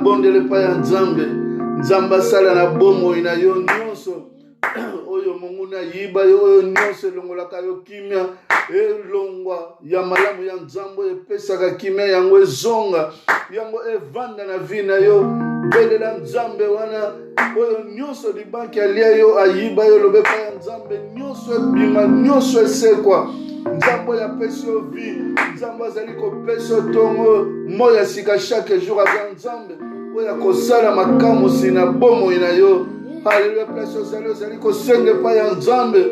abondela epai ya nzambe. Nzambe asala na bomoi na yo nyonso oyo monguna yiba yo, oyo nyonso elongolaka yo kimia, elongwa ya malamu ya nzambe epesaka kimia yango ezonga, yango evanda na vi na yo. Belela nzambe wana oyo nyonso libanki alia yo ayiba yo lobepa ya nzambe, nyonso ebima, nyonso esekwa. Nzambe ya pesi yo vi, nzambe azali kopesa yo tongo moya sika chaque jour aza nzambe oyo akosala makamusi na bomoi na yo. Haleluya, place ozali kosenga epai ya nzambe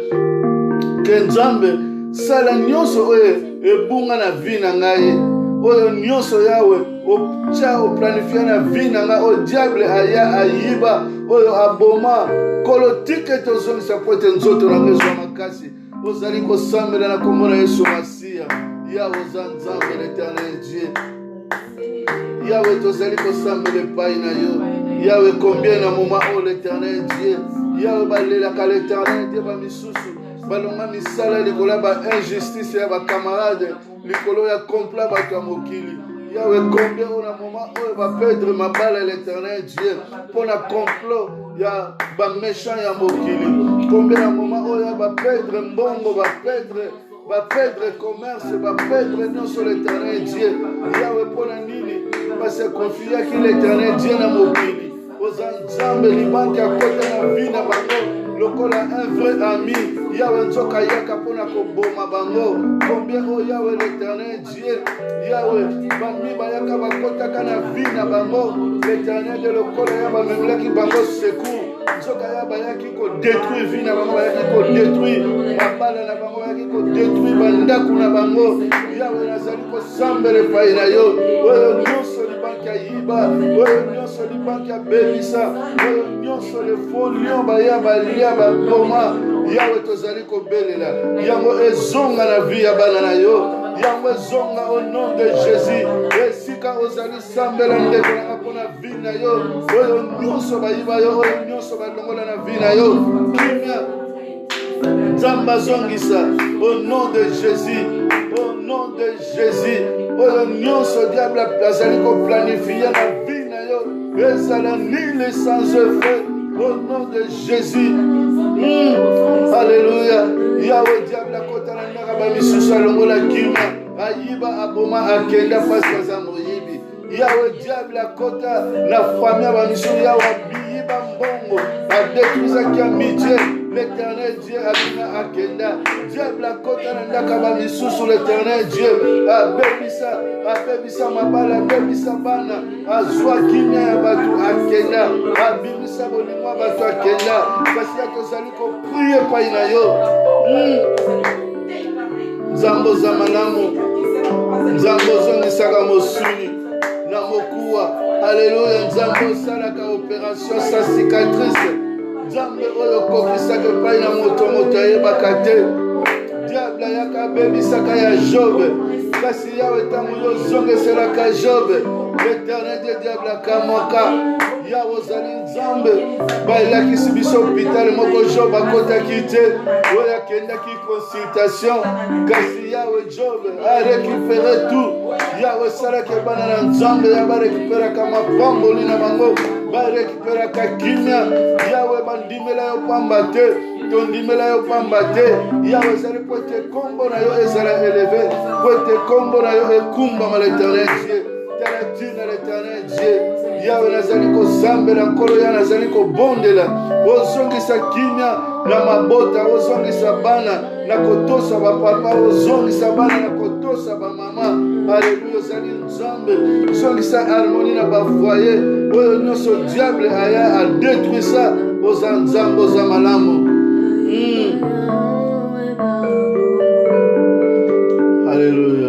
ke nzambe sala nyonso oyo ebunga na vi na ngai, oyo nyonso yawe otia oplanifia na vi na ngai, oyo diable aya ayiba, oyo aboma kolo tike tozongisa po ete nzoto na ngai ezwa makasi. Ozali kosambela na kombo na Yesu Masiya. Yawe oza nzambe l'Éternel Dieu. Yawe tozali kosambela epai na yo. Yawe combien na moment o l'Éternel Dieu. Yawe balelaka l'Éternel Dieu bamisusu balonga misala likolo ya ba injustice ya bakamarade, likolo ya kompla bato ya mokili. Yawe combien on a moment oyo bapedre mabala l'Éternel Dieu mpona complot ya baméchant ya mokili. Combien na moment oyo bapedre mbongo, bapedre commerce, bapedre nyonso l'Éternel Dieu. Yawe mpona nini base konfiaki l'Éternel Dieu na mokili. Oza nzambe libanki akota na vi na bango lokola un vrai ami. Yawe nzoka yaka mpona koboma bango. Combien o Yawe l'Éternel Dieu, Yawe bami bayaka bakotaka na vi na bango. L'Éternel de lokola ya bamemelaki bango secours. Nzoka ya bayaki kodétruire vi na bango, bayaki kodétruire mabala na bango, bayaki kodétruire bandaku na bango. Yawe nazali kosambela epai na yo, oyo nyonso libanki ayiba, oyo nyonso libanki abebisa, oyo nyonso le faux lion baya balia baboma. Yawe tozali kobelela yango ezonga na vi ya bana na yo, yango ezonga au nom de Jésus. Esika ozali sambela ndeko na mpona vi na yo, oyo nyonso bayiba yo, oyo nyonso balongola na vi na yo, kimia nzambe azongisa au nom de Jésus, au nom de Jésus. Oyo nyonso diable azali koplanifie na vi na yo ezala nile sans effet au nom de Jésus. Alléluia. Yawe diable akota na ndaka bamisusu alongola kimia, ayiba aboma akenda pasi aza moyibi. Yawe diable akota na famille bamisusu, yawe abiyiba mbongo adétruisaki amitié. L'Éternel Dieu abina akenda. Diable akota na ndaka bamisusu, l'Éternel Dieu abebisa mabala, abebisa bana, azwa kimia ya bato akenda, abimisa bolingo bato akenda. Kasi akozali koprie pai na yo. Nzambe oza malamu, nzambe ozongisaka mosuni na mokuwa. Alléluia. Nzambe osalaka opération sa cicatrice, nzambe oyo kokisaka epai na moto ayebaka te. Diable ayaka abebisaka ya Job, kasi yawe ntango yo ozongiselaka Job, l'Éternel Dieu diable akamoka. Yawe ozali nzambe bayelakisi biso hôpital moko Job akotaki te, oyo akendaki consultation, kasi yawe Job arécupéré tout. Yawe esalaki bana na nzambe ya barécupéraka mapamboli na bango, barécupéraka kimia. Yawe bandimela yo pamba te, tondimela yo pamba te. Yawe ezali po ete kombo na yo ezala élevé, po ete kombo na yo ekumbama l'Éternel Dieu. Tala tina l'Éternel Dieu. Yawe nazali kozambela nkolo ya nazali kobondela, ozongisa kimia na mabota, ozongisa bana na kotosa bapapa, ozongisa bana na kotosa bamama. Alléluia. Ozali nzambe ozongisa harmonie na bavoyer, oyo nyonso diable aya adétruisa. Oza nzambe oza malamu. Alléluia.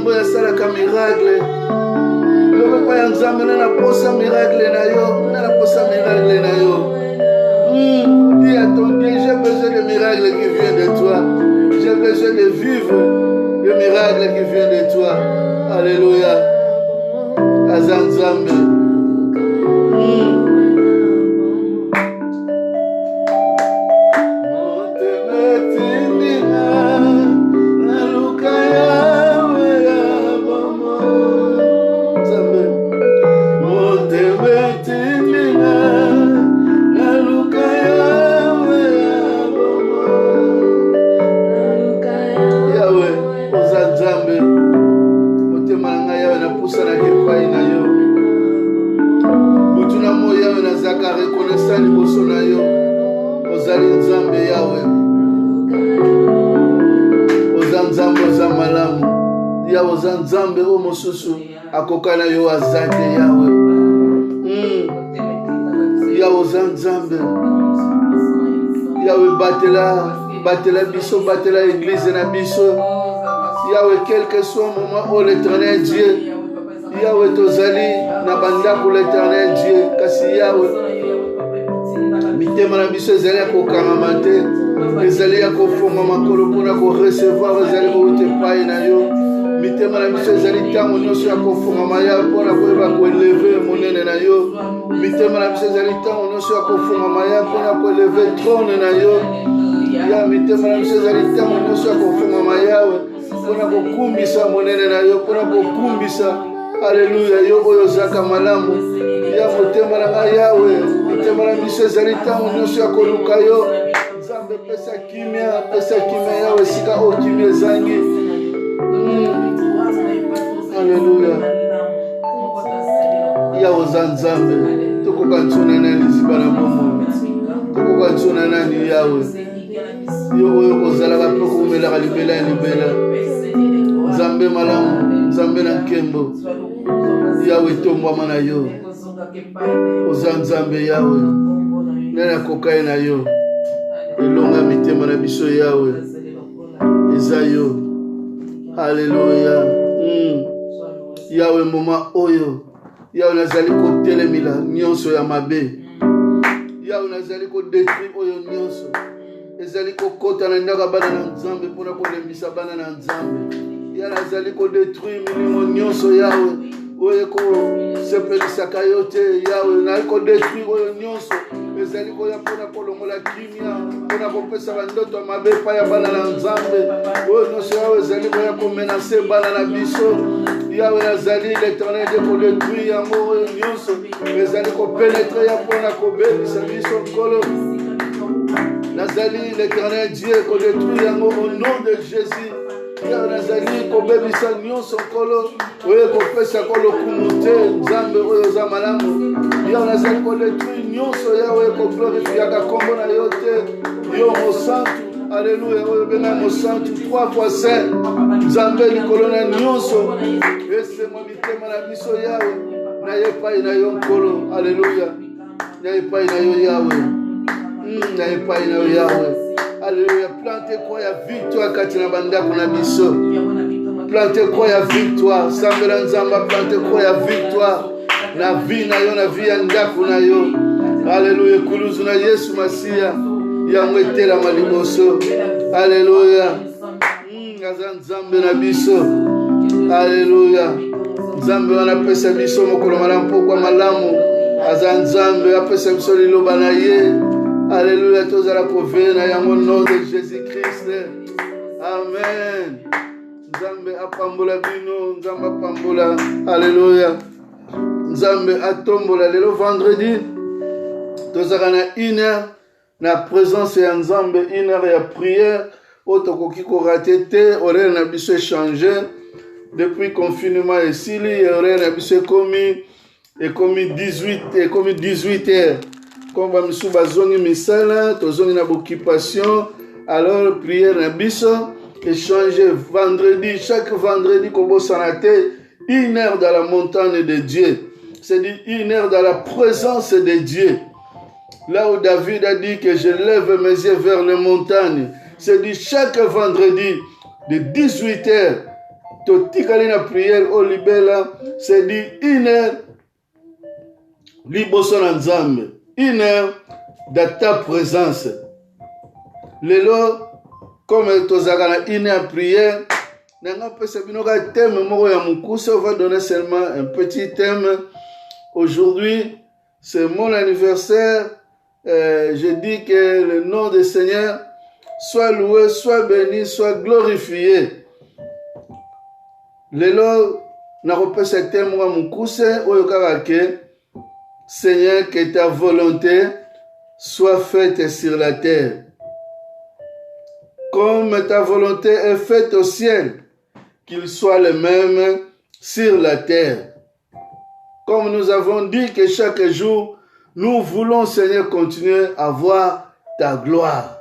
Nzambe ya salaka miracle. Le papa ya Nzambe na posa miracle na yo, na posa miracle na yo. Dis à ton Dieu, j'ai besoin de miracles qui viennent de toi. J'ai besoin de vivre le miracle qui vient de toi. Alléluia. Azan Nzambe. Nzambe o mosusu akokana yo azate yawe. Yawe Nzambe. Yawe batela biso, batela église na biso. Yawe quel que soit le moment où l'éternel Dieu. Yawe tozali na bandako l'éternel Dieu. Kasi yawe mitema na biso ezali akokangama te. Ezali akofonga makolo mpona korecevoir ezali koute epai na yo. Mitema na biso ezali ntango nyonso ya kofungama ya mpona koyeba koeleve monene na yo. Mitema na biso ezali ntango nyonso ya kofungama ya mpona koeleve trône na yo. Ya mitema na biso ezali ntango nyonso ya kofungama yawe mpona kokumbisa monene na yo, mpona kokumbisa aleluya yo oyo ozalaka malamu. Ya motema na yawe mitema na biso ezali ntango nyonso ya koluka yo. Nzambe pesa kimia yawe sika o kimia ezangi. Alléluia. Yawe Nzambe. Tokoka ntuna nani zibana bomo. Tokoka ntuna nani yawe. Yo oyo kozalaka mpe komelaka libela ya libela. Nzambe malamu, Nzambe na nkembo. Yawe tombwama na yo. Oza Nzambe yawe. Nani akokai na yo. Elonga mitema na biso yawe. Eza yo. Alléluia. Yawe moma oyo. Yawe nazali kotelemila nyonso ya mabe. Yawe nazali kodetruire oyo nyonso. Ezali kokota na ndaka bana na Nzambe mpona kolembisa bana na Nzambe. Yawe nazali kodetruire milimo nyonso yawe. Oyo kosepelisaka yo te yawe. Nazali kodetruire oyo nyonso. Ezali koya mpona kolongola kimia. Mpona kopesa bandoto ya mabe pa ya bana na Nzambe. Oyo nyonso yawe ezali koya komenase bana na biso. Yawe nazali l'éternel de kodetruire yango oyo nyonso. Ezali kopenetre ya mpona kobebisa biso nkolo. Nazali l'éternel Dieu kodetruire yango au nom de Jésus. Yawe nazali kobebisa nyonso nkolo. Oyo kopesa kolo kumute Nzambe oyo za malamu. Yawe nazali kodetruire nyonso yawe koglorifiaka kombo na yo te. Yo mosantu. Alléluia, oyo benga mosantu 3 fois saint. Nzambe likolo na nyonso. Esema mitema na biso yawe. Na yepai na yo nkolo. Alléluia. Na yepai na yo yawe. Na yepai na yo yawe. Alléluia. Plante kwa ya victoire kati na bandako na biso. Plante kwa ya victoire. Sambela Nzamba plante kwa ya victoire. Na vie na yo, na vie ya ndako na yo. Alléluia. Kuluzu na Yesu Masia. Yango etelama liboso. Alléluia. Aza Nzambe na biso. Alléluia. Nzambe wana pesa biso mokolo malamu pokwa malamu. Aza Nzambe apesa biso liloba na ye. Alléluia. Tozala kovena yango nom de Jésus-Christ. Amen. Nzambe apambola bino, Nzambe apambola. Alléluia. Nzambe atombola lelo vendredi. Tozala na 1h na présence ya Nzambe, 1h ya prière. Otokoki ko raté te, horaire na biso échangé. Depuis confinement esili, horaire na biso ekomi 18h. Comme ba misu bazongi misala, tozongi na occupation. Alors prière na biso échangé vendredi, chaque vendredi kobosana te, 1h dans la montagne de Dieu. C'est-à-dire 1h dans la présence de Dieu. Là où David a dit que je lève mes yeux vers les montagnes. C'est dit chaque vendredi de 18h, totikali na prière au libela, c'est dit 1 heure liboso na nzambe, 1 heure dans ta présence. Lelo comme tozaka na 1 heure prière, nanga pesa binoka thème moko ya mukuse, on va donner seulement un petit thème. Aujourd'hui, c'est mon anniversaire. Je dis que le nom du Seigneur soit loué, soit béni, soit glorifié. Lelo nakopesa thème moko ya mukuse oyo kaka ke Seigneur, que ta volonté soit faite sur la terre. Comme ta volonté est faite au ciel, qu'il soit le même sur la terre. Comme nous avons dit que chaque jour, nous voulons, Seigneur, continuer à voir ta gloire.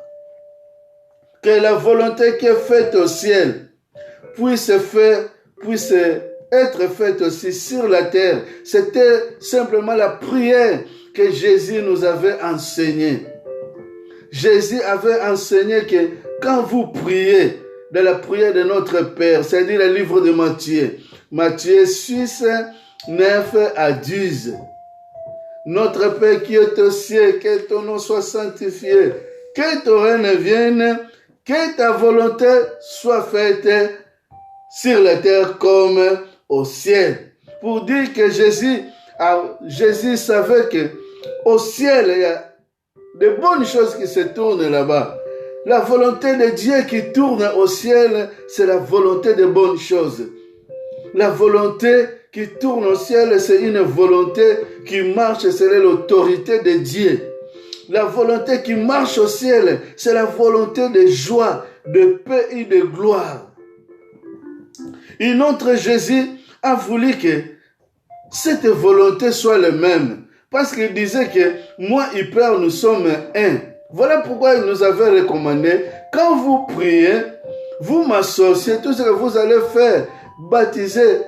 Que la volonté qui est faite au ciel puisse être faite aussi sur la terre. C'était simplement la prière que Jésus nous avait enseignée. Jésus avait enseigné que quand vous priez dans la prière de notre Père, c'est-à-dire le livre de Matthieu, Matthieu 6, 9 à 10. Notre Père qui est au ciel, que ton nom soit sanctifié, que ton règne vienne, que ta volonté soit faite sur la terre comme au ciel. Pour dire que Jésus savait que au ciel, il y a de bonnes choses qui se tournent là-bas. La volonté de Dieu qui tourne au ciel, c'est la volonté de bonnes choses. La volonté qui tourne au ciel, c'est une volonté qui marche selon l'autorité de Dieu. La volonté qui marche au ciel, c'est la volonté de joie, de paix et de gloire. Et notre Jésus a voulu que cette volonté soit la même. Parce qu'il disait que moi et Père, nous sommes un. Voilà pourquoi il nous avait recommandé, quand vous priez, vous m'associez, tout ce que vous allez faire, baptiser,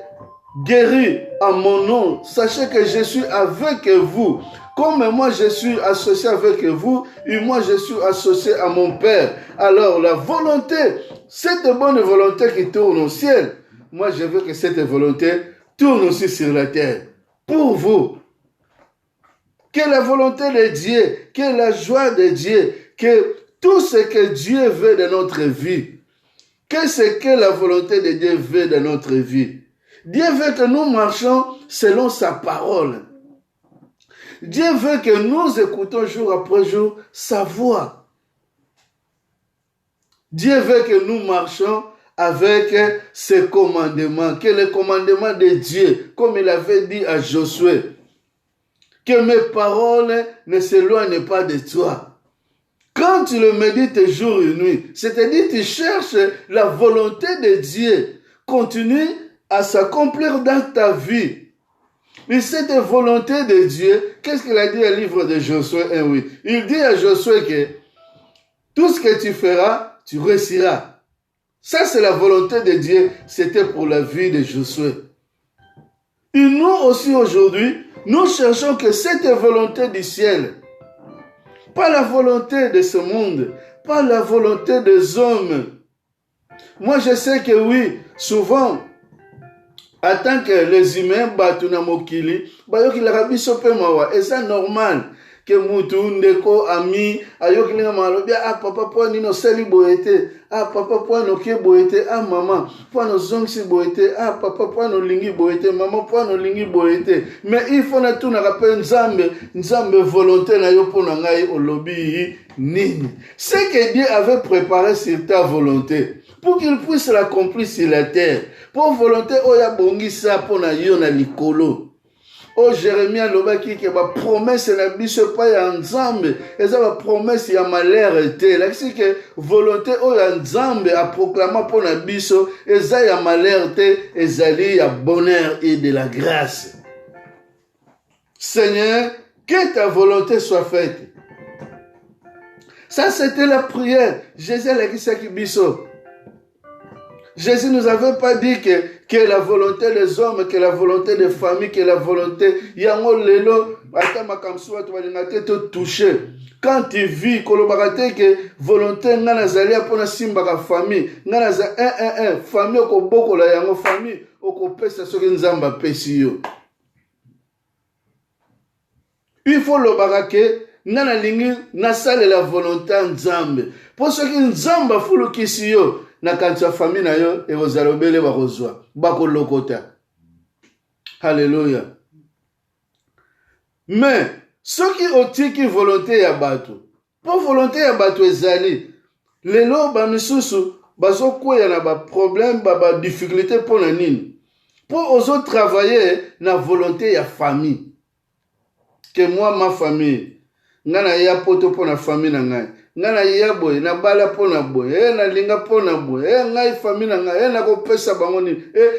guérir à mon nom. Sachez que je suis avec vous. Comme moi je suis associé avec vous, et moi je suis associé à mon Père. Alors la volonté, cette bonne volonté qui tourne au ciel, moi je veux que cette volonté tourne aussi sur la terre. Pour vous. Que la volonté de Dieu, que la joie de Dieu, que tout ce que Dieu veut de notre vie, que ce que la volonté de Dieu veut de notre vie. Dieu veut que nous marchions selon sa parole. Dieu veut que nous écoutons jour après jour sa voix. Dieu veut que nous marchions avec ses commandements, que les commandements de Dieu, comme il avait dit à Josué, que mes paroles ne s'éloignent pas de toi. Quand tu le médites jour et nuit, c'est-à-dire tu cherches la volonté de Dieu, continue à s'accomplir dans ta vie. Mais cette volonté de Dieu, qu'est-ce qu'il a dit au livre de Josué 1:8? Il dit à Josué que tout ce que tu feras, tu réussiras. Ça, c'est la volonté de Dieu. C'était pour la vie de Josué. Et nous aussi aujourd'hui, nous cherchons que cette volonté du ciel, pas la volonté de ce monde, pas la volonté des hommes. Moi, je sais que oui, souvent, en tant que les humains, batuna mokili, bayoki la rabiso pe mawa, et c'est normal que mutu ndeko ami ayoki linga malobi papa po nino seli boete, papa po no ke boete, maman po no zongsi boete, papa po no lingi boete, maman po no lingi boete. Mais il faut na tout na rappel nzambe volonté na yo po na ngai olobi nini. Ce que Dieu avait préparé sur ta volonté pour qu'il puisse l'accomplir sur la terre. Pour volonté oya bongisa po na yo na likolo. Oh Jérémie alobaki que ba promesse na biso pa ya nzambe, eza ba promesse ya malheur te. La que volonté oya nzambe a proclama po na biso, eza ya malheur te, ezali ya bonheur et de la grâce. Seigneur, que ta volonté soit faite. Ça c'était la prière. Jésus l'a dit ça qui biso. Jésus ne nous avait pas dit que la volonté des hommes, que la volonté des familles, que la volonté... Yango lelo, ata makamsuwa tubalingate te toucher. Quand tu vis, kolobakate que volonté ngana zalia pona simbaka famille, ngana za famille oko boko la yango famille oko pesa soki nzamba pesi yo. Il faut lobakake ngana lingi nasale la volonté nzambe. Pour ce qui nzamba fulu kisi yo na kanisa famille na yo e ozalobele bakozwa bako lokota. Alléluia. Mais ceux qui otiki volonté ya bato, pour volonté ya bato ezali, lelo ba misusu bazo kwea na ba problème ba difficulté pour na nini. Pour ozo travailler na volonté ya famille. Que moi ma famille, ngana ya poto pour na famille na ngai. Ngana ya boy na bala pour na boy, na linga pour na boy, ngai famille na ngai, na ko pesa bango ni.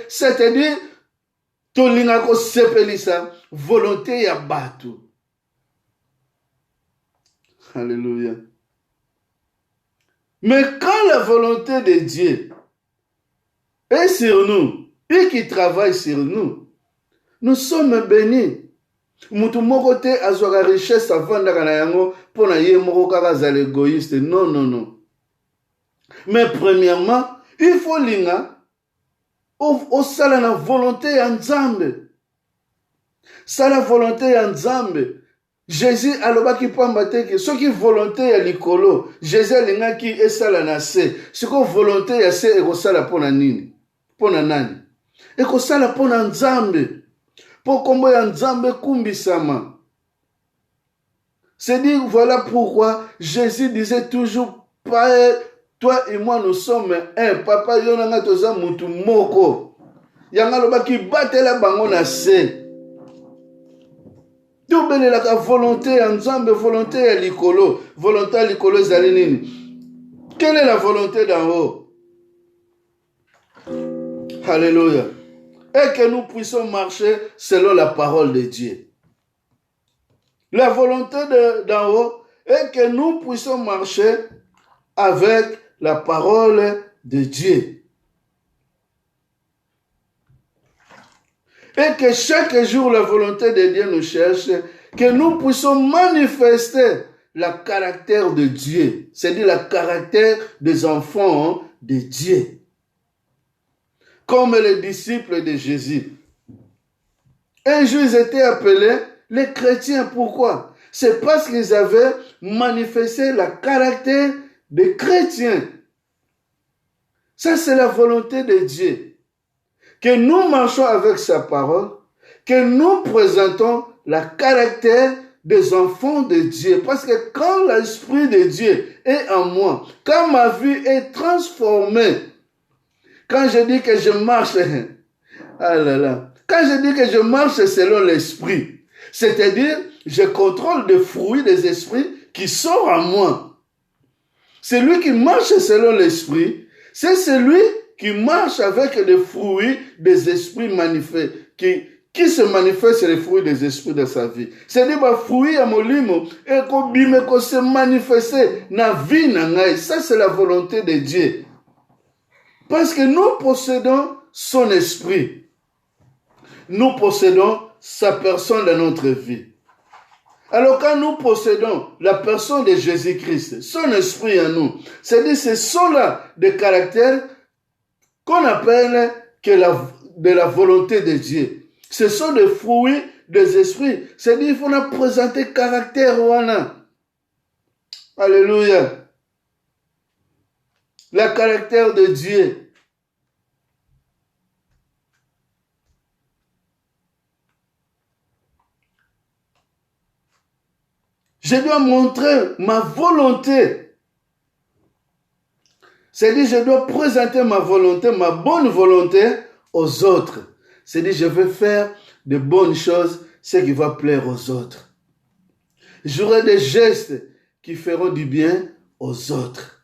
C'est-à-dire to linga ko sepelisa volonté ya bato. Alléluia. Mais quand la volonté de Dieu est sur nous et qui travaille sur nous, nous sommes bénis. Mutu moko te azwaka richesse avandaka na yango mpo na ye moko kaka azala égoïste. Non, non, non. Mais premièrement, il faut linga osala na volonté ya Nzambe. Sala volonté ya Nzambe. Jésus alobaki pamba te ke soki volonté ya likolo, Jésus alingaki esala na se. Siko volonté ya se ekosala pona nini? Pona nani? Ekosala pona Nzambe. Pour kombo ya Nzambe kumbisama. C'est dire voilà pourquoi Jésus disait toujours Père, toi et moi nous sommes un. Papa yonanga toza mutu moko. Yanga lobaki batela bango na se. Tout bene la volonté ya Nzambe, volonté ya likolo, volonté ya likolo ezali nini? Quelle est la volonté d'en haut? Alléluia. Et que nous puissions marcher selon la parole de Dieu. La volonté d'en haut est que nous puissions marcher avec la parole de Dieu. Et que chaque jour la volonté de Dieu nous cherche, que nous puissions manifester le caractère de Dieu, c'est-à-dire le caractère des enfants de Dieu. Comme les disciples de Jésus. Un jour, ils étaient appelés les chrétiens. Pourquoi? C'est parce qu'ils avaient manifesté le caractère des chrétiens. Ça, c'est la volonté de Dieu. Que nous marchons avec sa parole, que nous présentons le caractère des enfants de Dieu. Parce que quand l'Esprit de Dieu est en moi, quand ma vie est transformée, quand je dis que je marche, ah là là, quand je dis que je marche selon l'esprit, c'est-à-dire je contrôle des fruits des esprits qui sont en moi. Celui qui marche selon l'esprit, c'est celui qui marche avec les fruits des esprits manifestés, qui se manifestent sur les fruits des esprits de sa vie. C'est-à-dire les fruits à molimo et qu'on se manifester dans la vie. Ça c'est la volonté de Dieu. Parce que nous possédons son esprit. Nous possédons sa personne dans notre vie. Alors quand nous possédons la personne de Jésus-Christ, son esprit en nous, c'est-à-dire ce sont là des caractères qu'on appelle de la volonté de Dieu. Ce sont des fruits des esprits. C'est-à-dire qu'il faut nous présenter caractère wana. Alléluia. Le caractère de Dieu. Je dois montrer ma volonté. C'est-à-dire, je dois présenter ma volonté, ma bonne volonté aux autres. C'est-à-dire, je veux faire de bonnes choses, ce qui va plaire aux autres. J'aurai des gestes qui feront du bien aux autres.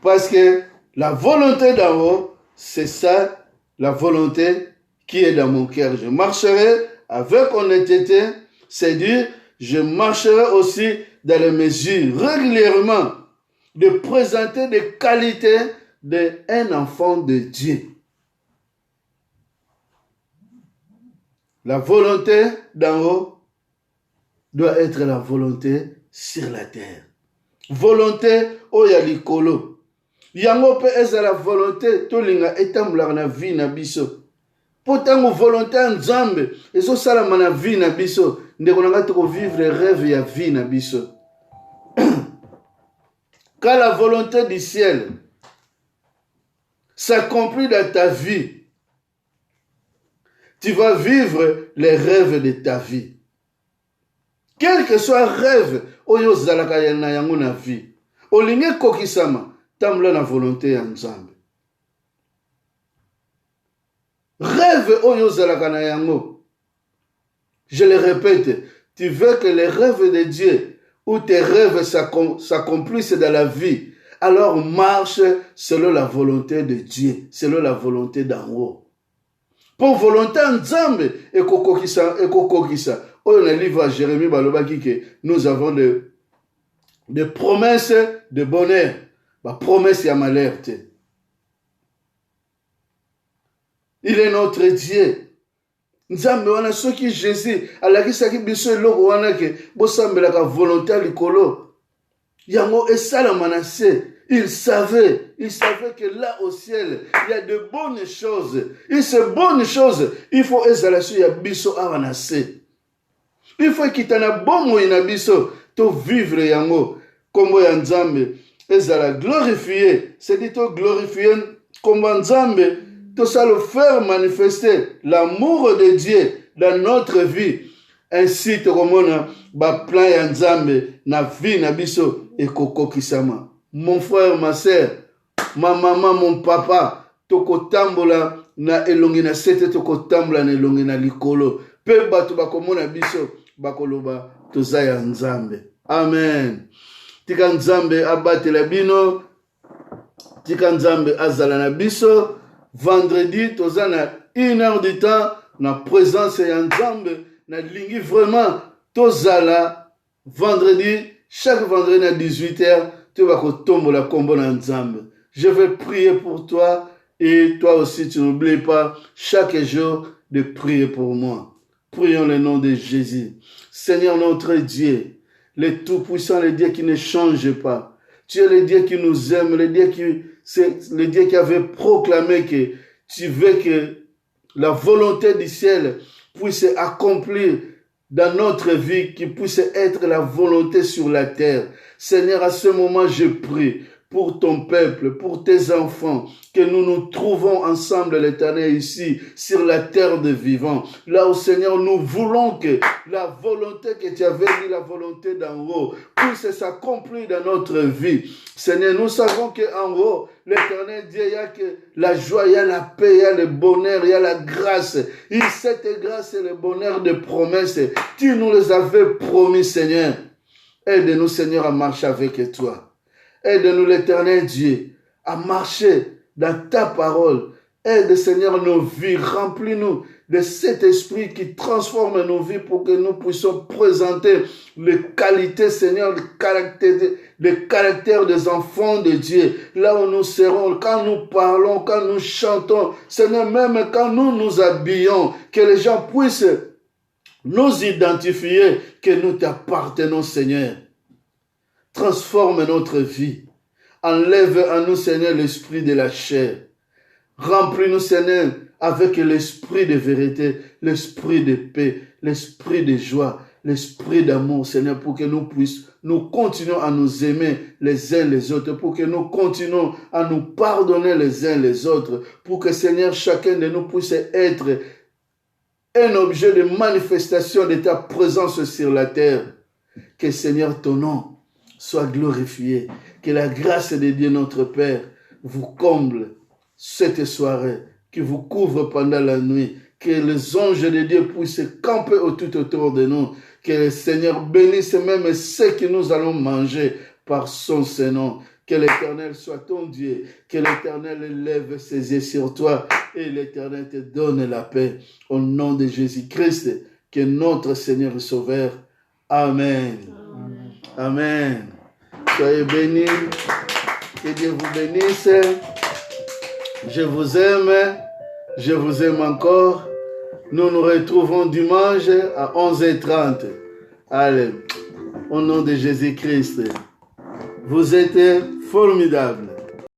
Parce que la volonté d'en haut, c'est ça, la volonté qui est dans mon cœur. Je marcherai avec honnêteté, c'est-à-dire, je marcherai aussi dans les mesures régulièrement. de présenter des qualités d'un enfant de Dieu. La volonté d'en haut doit être la volonté sur la terre. Volonté oya likolo. Yango pe eza la volonté tolinga etambula na vie na biso. Potango volonté nzambe ezo sala na vie na biso ndeko nanga toko vivre rêve ya vie na biso. Quand la volonté du ciel s'accomplit dans ta vie, tu vas vivre les rêves de ta vie. Quel que soit rêve, oyo zalaka na yango na vie. Olinge kokisama, tambula na volonté ya nzambe. Rêve oyo zalaka na yango. Je le répète, tu veux que les rêves de Dieu ou tes rêves s'accomplissent dans la vie, alors marche selon la volonté de Dieu, selon la volonté d'en haut. Pour volonté nzambe ekokokisa oyo na livre à Jérémie balobaki que nous avons des promesses de bonheur, promesse ya malheur te. Il est notre Dieu. Nzambe wana soki Jésus alakisaki biso eloko wana ke bosambelaka volonté ya likolo yango esalama na se. Il savait que là au ciel, il y a de bonnes choses. Et ces bonnes choses, il faut ezalasu ya biso avanase. Il faut qu'il t'en a bon moyen na biso to vivre yango kombo ya nzambe ezala glorifier, c'est dit to glorifier kombo nzambe to ça le faire manifester l'amour de Dieu dans notre vie. Ainsi to komona ba plan ya nzambe na vie na biso ekokokisama. Mon frère, ma sœur, ma maman, mon papa, toko tambola na elongi na sete toko tambola na elongi na likolo. Pe bato bakomona biso bakoloba tozaya nzambe. Amen. Tika nzambe abatela bino. Tika nzambe azala na biso. Vendredi tozana 1 heure du temps na présence ya nzambe na lingi vraiment tozala vendredi chaque vendredi à 18h. Je vais prier pour toi et toi aussi tu n'oublies pas chaque jour de prier pour moi. Prions le nom de Jésus. Seigneur notre Dieu, le Tout-Puissant, le Dieu qui ne change pas. Tu es le Dieu qui nous aime, le Dieu qui avait proclamé que tu veux que la volonté du ciel puisse accomplir dans notre vie, qui puisse être la volonté sur la terre. Seigneur, à ce moment, je prie pour ton peuple, pour tes enfants, que nous nous trouvons ensemble, l'Éternel, ici, sur la terre de vivants. Là où, Seigneur, nous voulons que la volonté que tu avais dit, la volonté d'en haut, puisse s'accomplir dans notre vie. Seigneur, nous savons qu'en haut, l'Éternel Dieu, il y a que la joie, il y a la paix, il y a le bonheur, il y a la grâce. Et cette grâce et le bonheur de promesses, tu nous les avais promis, Seigneur. Aide-nous, Seigneur, à marcher avec toi. Aide-nous, l'Éternel Dieu, à marcher dans ta parole. Aide, Seigneur, nos vies. Remplis-nous de cet esprit qui transforme nos vies pour que nous puissions présenter les qualités, Seigneur, le caractère des enfants de Dieu. Là où nous serons, quand nous parlons, quand nous chantons, Seigneur, même quand nous nous habillons, que les gens puissent nous identifier, que nous t'appartenons, Seigneur. Transforme notre vie. Enlève en nous, Seigneur, l'esprit de la chair. Remplis-nous, Seigneur, avec l'esprit de vérité, l'esprit de paix, l'esprit de joie, l'esprit d'amour, Seigneur, pour que nous continuons à nous aimer les uns les autres, pour que nous continuons à nous pardonner les uns les autres, pour que, Seigneur, chacun de nous puisse être un objet de manifestation de ta présence sur la terre. Que, Seigneur, ton nom soit glorifié. Que la grâce de Dieu, notre Père, vous comble cette soirée, qui vous couvre pendant la nuit. Que les anges de Dieu puissent camper tout autour de nous. Que le Seigneur bénisse même ce que nous allons manger par son Saint-Nom. Que l'Éternel soit ton Dieu. Que l'Éternel lève ses yeux sur toi. Et l'Éternel te donne la paix. Au nom de Jésus-Christ, que notre Seigneur et Sauveur. Amen. Amen. Soyez bénis. Que Dieu vous bénisse. Je vous aime. Je vous aime encore. Nous nous retrouvons dimanche à 11h30. Allez, au nom de Jésus-Christ. Vous êtes formidables.